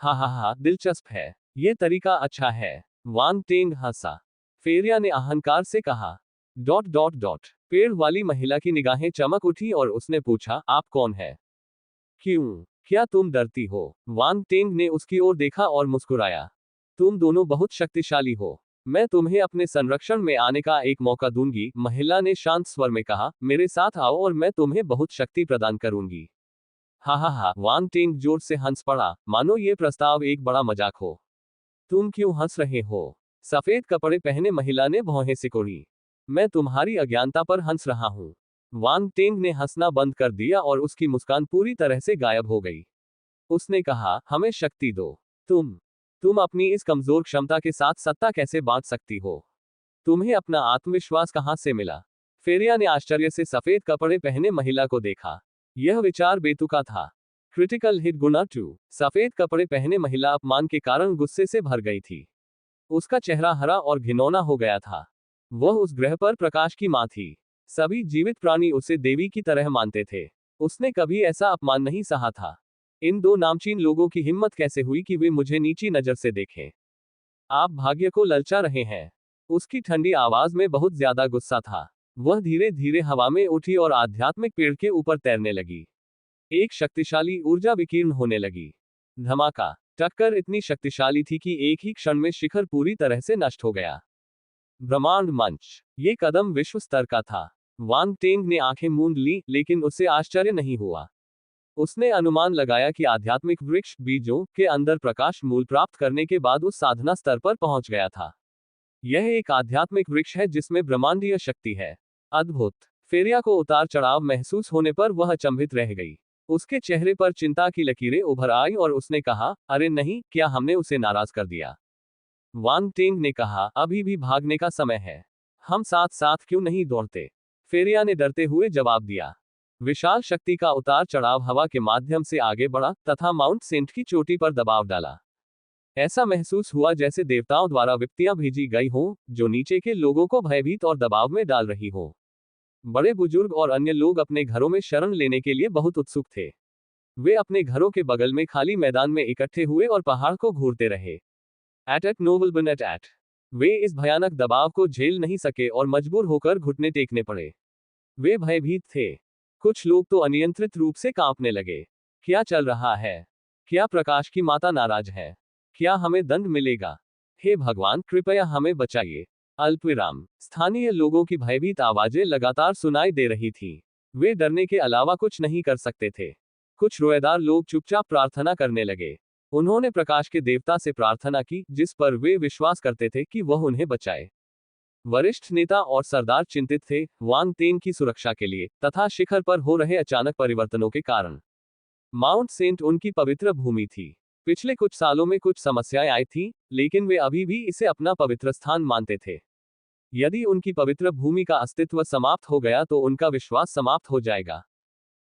हा हा हा, दिलचस्प है। ये तरीका अच्छा है। वांग टेंग हंसा। फेरिया ने अहंकार से कहा। Dot dot dot. पेड़ वाली महिला की निगाहें चमक उठी और उसने पूछा, आप कौन है? क्यों? क्या तुम डरती हो? वांग टेंग ने उसकी ओर देखा और मुस्कुराया। तुम दोनों बहुत शक्तिशाली हो। मैं तुम्हें अपने संरक्षण में आने का एक मौका दूंगी, महिला ने शांत स्वर में कहा। मेरे साथ आओ और मैं तुम्हें बहुत शक्ति प्रदान करूंगी। हा हा हा, वांग टेंग जोर से हंस पड़ा, मानो ये प्रस्ताव एक बड़ा मजाक हो। तुम क्यों हंस रहे हो? सफेद कपड़े पहने महिला ने भौहें सिकोड़ी। मैं तुम्हारी अज्ञानता पर हंस रहा हूं। वांग टेंग ने हंसना बंद कर दिया और उसकी मुस्कान पूरी तरह से गायब हो गई। उसने कहा, हमें शक्ति दो। तुम अपनी इस कमजोर क्षमता के साथ सत्ता कैसे बांट सकती हो? तुम्हें अपना आत्मविश्वास कहां से मिला? फेरिया ने आश्चर्य से सफेद कपड़े पहने महिला को देखा। यह विचार बेतुका था। क्रिटिकल हिट गुना 2। सफेद कपड़े पहने महिला अपमान के कारण गुस्से से भर गई थी। उसका चेहरा हरा और घिनौना हो गया था। वह उस ग्रह पर प्रकाश की मां थी। सभी जीवित प्राणी उसे देवी की तरह मानते थे। उसने कभी ऐसा अपमान नहीं सहा था। इन दो नामचीन लोगों की हिम्मत कैसे हुई कि वे मुझे नीची नजर से देखें? आप भाग्य को ललचा रहे हैं। उसकी ठंडी आवाज में बहुत ज्यादा गुस्सा था। वह धीरे धीरे हवा में उठी और आध्यात्मिक पेड़ के ऊपर तैरने लगी। एक शक्तिशाली ऊर्जा विकीर्ण होने लगी। धमाका। टक्कर इतनी शक्तिशाली थी कि एक ही क्षण में शिखर पूरी तरह से नष्ट हो गया। ब्रह्मांड मंच। ये कदम विश्व स्तर का था। वांग टेंग ने आंखें मूंद ली, लेकिन उससे आश्चर्य नहीं हुआ। उसने अनुमान लगाया कि आध्यात्मिक वृक्ष बीजों के अंदर प्रकाश मूल प्राप्त करने के बाद उस साधना स्तर पर पहुंच गया था। यह एक आध्यात्मिक वृक्ष है जिसमें ब्रह्मांडीय शक्ति है। अद्भुत। फेरिया को उतार चढ़ाव महसूस होने पर वह अचंभित रह गई। उसके चेहरे पर चिंता की लकीरें उभर आई और उसने कहा, अरे नहीं, क्या हमने उसे नाराज कर दिया? वांग टेंग ने कहा, अभी भी भागने का समय है। हम साथ साथ क्यों नहीं दौड़ते? फेरिया ने डरते हुए जवाब दिया। विशाल शक्ति का उतार चढ़ाव हवा के माध्यम से आगे बढ़ा तथा माउंट सेंट की चोटी पर दबाव डाला। ऐसा महसूस हुआ जैसे देवताओं द्वारा विपत्तियां भेजी गई हों, जो नीचे के लोगों को भयभीत और दबाव में डाल रही हो। बड़े बुजुर्ग और अन्य लोग अपने घरों में शरण लेने के लिए बहुत उत्सुक थे। वे अपने घरों के बगल में खाली मैदान में इकट्ठे हुए और पहाड़ को घूरते रहे। एट नोबल बन एट। वे इस भयानक दबाव को झेल नहीं सके और मजबूर होकर घुटने टेकने पड़े। वे भयभीत थे। कुछ लोग तो अनियंत्रित रूप से कांपने लगे। क्या चल रहा है? क्या प्रकाश की माता नाराज है? क्या हमें दंड मिलेगा? हे भगवान, कृपया हमें बचाइए। अल्पविराम। स्थानीय लोगों की भयभीत आवाजें लगातार सुनाई दे रही थी। वे डरने के अलावा कुछ नहीं कर सकते थे। कुछ रोएदार लोग चुपचाप प्रार्थना करने लगे। उन्होंने प्रकाश के देवता से प्रार्थना की, जिस पर वे विश्वास करते थे कि वह उन्हें बचाए। वरिष्ठ नेता और सरदार चिंतित थे, वांग टेंग की सुरक्षा के लिए तथा शिखर पर हो रहे अचानक परिवर्तनों के कारण। माउंट सेंट उनकी पवित्र भूमि थी। पिछले कुछ सालों में कुछ समस्याएं आई थीं, लेकिन वे अभी भी इसे अपना पवित्र स्थान मानते थे। यदि उनकी पवित्र भूमि का अस्तित्व समाप्त हो गया तो उनका विश्वास समाप्त हो जाएगा।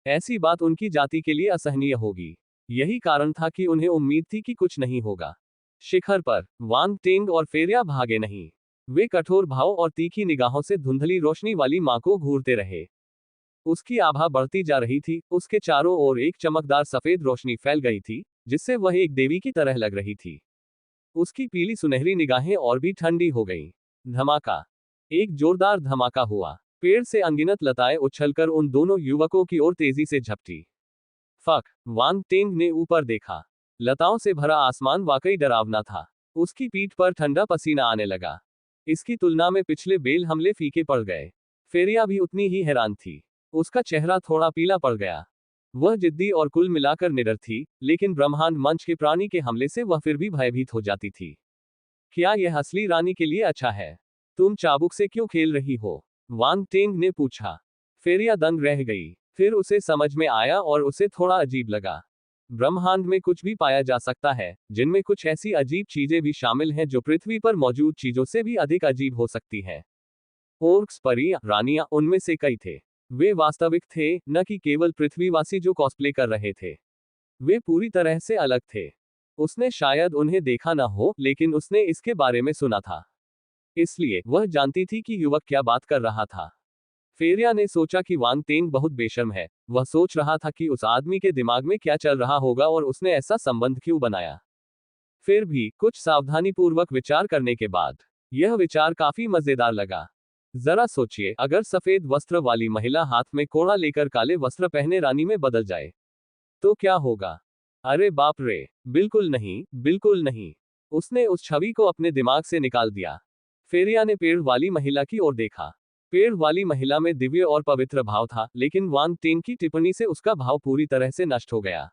ऐसी बात उनकी जाति के लिए असहनीय होगी। यही कारण था कि उन्हें उम्मीद थी कि कुछ नहीं होगा। शिखर पर वांग टेंग और फेरिया भागे नहीं। वे कठोर भाव और तीखी निगाहों से धुंधली रोशनी वाली मां को घूरते रहे। उसकी आभा बढ़ती जा रही थी, उसके चारों ओर एक चमकदार सफेद रोशनी फैल गई थी, जिससे वह एक देवी की तरह लग रही थी। उसकी पीली सुनहरी निगाहें और भी ठंडी हो गईं। धमाका। एक जोरदार धमाका हुआ। पेड़ से अनगिनत लताएं उछलकर उन दोनों युवकों की ओर तेजी से झपटी। फक। वांग टेंग ने ऊपर देखा। लताओं से भरा आसमान वाकई डरावना था। उसकी पीठ पर ठंडा पसीना आने लगा। इसकी तुलना में पिछले बेल हमले फीके पड़ गए। फेरिया भी उतनी ही हैरान थी। उसका चेहरा थोड़ा पीला पड़ गया। वह जिद्दी और कुल मिलाकर निडर थी, लेकिन ब्रह्मांड मंच के प्राणी के हमले से वह फिर भी भयभीत हो जाती थी। क्या यह असली रानी के लिए अच्छा है? तुम चाबुक से क्यों खेल रही हो? वांग टेंग ने पूछा। फेरिया दंग रह गई। फिर उसे समझ में आया और उसे थोड़ा अजीब लगा। ब्रह्मांड में कुछ भी पाया जा सकता है, जिनमें कुछ ऐसी अजीब चीजें भी शामिल हैं जो पृथ्वी पर मौजूद चीजों से भी अधिक अजीब हो सकती हैं। ओर्क्स, परियां, रानियां, उनमें से कई थे। वे वास्तविक थे, न कि केवल पृथ्वीवासी जो कॉस्प्ले कर रहे थे। वे पूरी तरह से अलग थे। उसने शायद उन्हें देखा न हो, लेकिन उसने इसके बारे में सुना था। इसलिए वह जानती थी कि युवक क्या बात कर रहा था। फेरिया ने सोचा कि वांग टेंग बहुत बेशर्म है। वह सोच रहा था कि उस आदमी के दिमाग में क्या चल रहा होगा और उसने ऐसा संबंध क्यों बनाया। फिर भी कुछ सावधानीपूर्वक विचार करने के बाद यह विचार काफी मजेदार लगा। जरा सोचिए, अगर सफेद वस्त्र वाली महिला हाथ में कोड़ा लेकर काले वस्त्र पहने रानी में बदल जाए तो क्या होगा? अरे बाप रे, बिल्कुल नहीं, बिल्कुल नहीं। उसने उस छवि को अपने दिमाग से निकाल दिया। फेरिया ने पेड़ वाली महिला की ओर देखा। पेड़ वाली महिला में दिव्य और पवित्र भाव था, लेकिन वांग टेंग की टिप्पणी से उसका भाव पूरी तरह से नष्ट हो गया।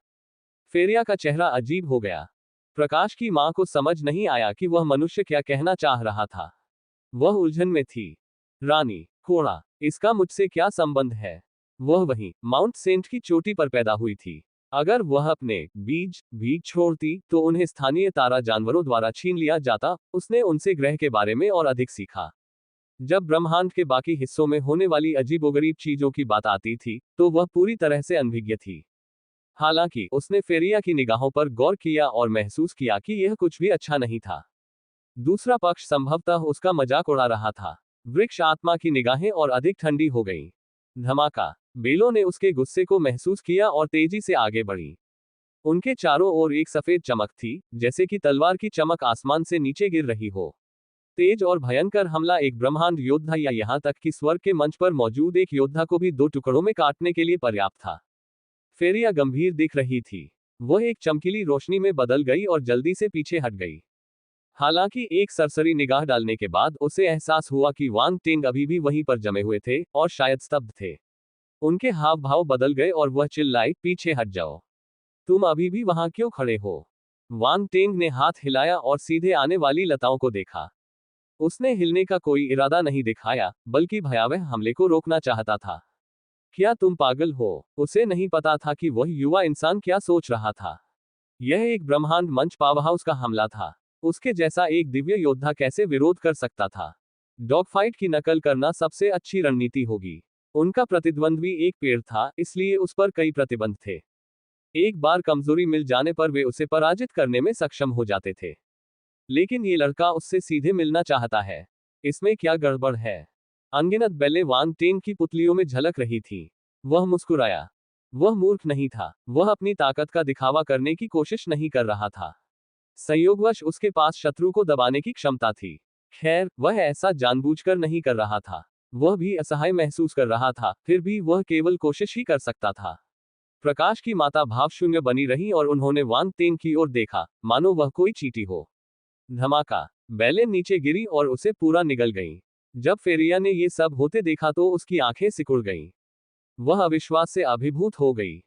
फेरिया का चेहरा अजीब हो गया। प्रकाश की मां को समझ नहीं आया कि वह मनुष्य क्या कहना चाह रहा था। वह उलझन में थी। रानी, कोड़ा, इसका मुझसे क्या संबंध है? वह वहीं माउंट सेंट की चोटी पर पैदा हुई थी। अगर वह अपने बीज भी छोड़ती तो उन्हें स्थानीय तारा जानवरों द्वारा छीन लिया जाता। उसने उनसे ग्रह के बारे में और अधिक सीखा। जब ब्रह्मांड के बाकी हिस्सों में होने वाली अजीबोगरीब चीजों की बात आती थी, तो वह पूरी तरह से अनभिज्ञ थी। हालांकि उसने फेरिया की निगाहों पर गौर किया और महसूस किया कि यह कुछ भी अच्छा नहीं था। दूसरा पक्ष संभवतः उसका मजाक उड़ा रहा था। वृक्ष आत्मा की निगाहें और अधिक ठंडी हो गईं। धमाका। बेलों ने उसके गुस्से को महसूस किया और तेजी से आगे बढ़ी। उनके चारों ओर एक सफेद चमक थी, जैसे कि तलवार की चमक आसमान से नीचे गिर रही हो। तेज और भयंकर हमला एक ब्रह्मांड योद्धा या यहां तक कि स्वर्ग के मंच पर मौजूद एक योद्धा को भी दो टुकड़ों में काटने के लिए पर्याप्त था। फेरिया गंभीर दिख रही थी। वह एक चमकीली रोशनी में बदल गई और जल्दी से पीछे हट गई। हालांकि एक सरसरी निगाह डालने के बाद उसे एहसास हुआ कि वांग टेंग अभी भी वहीं पर जमे हुए थे और शायद स्तब्ध थे। उनके हाव भाव बदल गए और वह चिल्लाई, पीछे हट जाओ। तुम अभी भी वहां क्यों खड़े हो? वांग टेंग ने हाथ हिलाया और सीधे आने वाली लताओं को देखा। उसने हिलने का कोई इरादा नहीं दिखाया, बल्कि भयावह हमले को रोकना चाहता था। क्या तुम पागल हो? उसे नहीं पता था कि वह युवा इंसान क्या सोच रहा था। यह एक ब्रह्मांड मंच पावरहाउस का हमला था। उसके जैसा एक दिव्य योद्धा कैसे विरोध कर सकता था? डॉगफाइट की नकल करना सबसे अच्छी रणनीति होगी। उनका प्रतिद्वंद्वी एक पेड़ था, इसलिए उस पर कई प्रतिबंध थे। एक बार कमजोरी मिल जाने पर वे उसे पराजित करने में सक्षम हो जाते थे। लेकिन ये लड़का उससे सीधे मिलना चाहता है। इसमें क्या गड़बड़ है? अनगिनत बेलें वांग टेंग की पुतलियों में झलक रही थी। वह मुस्कुराया। वह मूर्ख नहीं था। वह अपनी ताकत का दिखावा करने की कोशिश नहीं कर रहा था। संयोगवश उसके पास शत्रु को दबाने की क्षमता थी। खैर, वह ऐसा जानबूझकर नहीं कर रहा था। वह भी असहाय महसूस कर रहा था, फिर भी वह केवल कोशिश ही कर सकता था। प्रकाश की माता भावशून्य बनी रही और उन्होंने वांग टेंग की ओर देखा, मानो वह कोई चींटी हो। धमाका। बेलें नीचे गिरी और उसे पूरा निगल गईं। जब फेरिया ने ये सब होते देखा तो उसकी आंखें सिकुड़ गईं। वह अविश्वास से अभिभूत हो गई।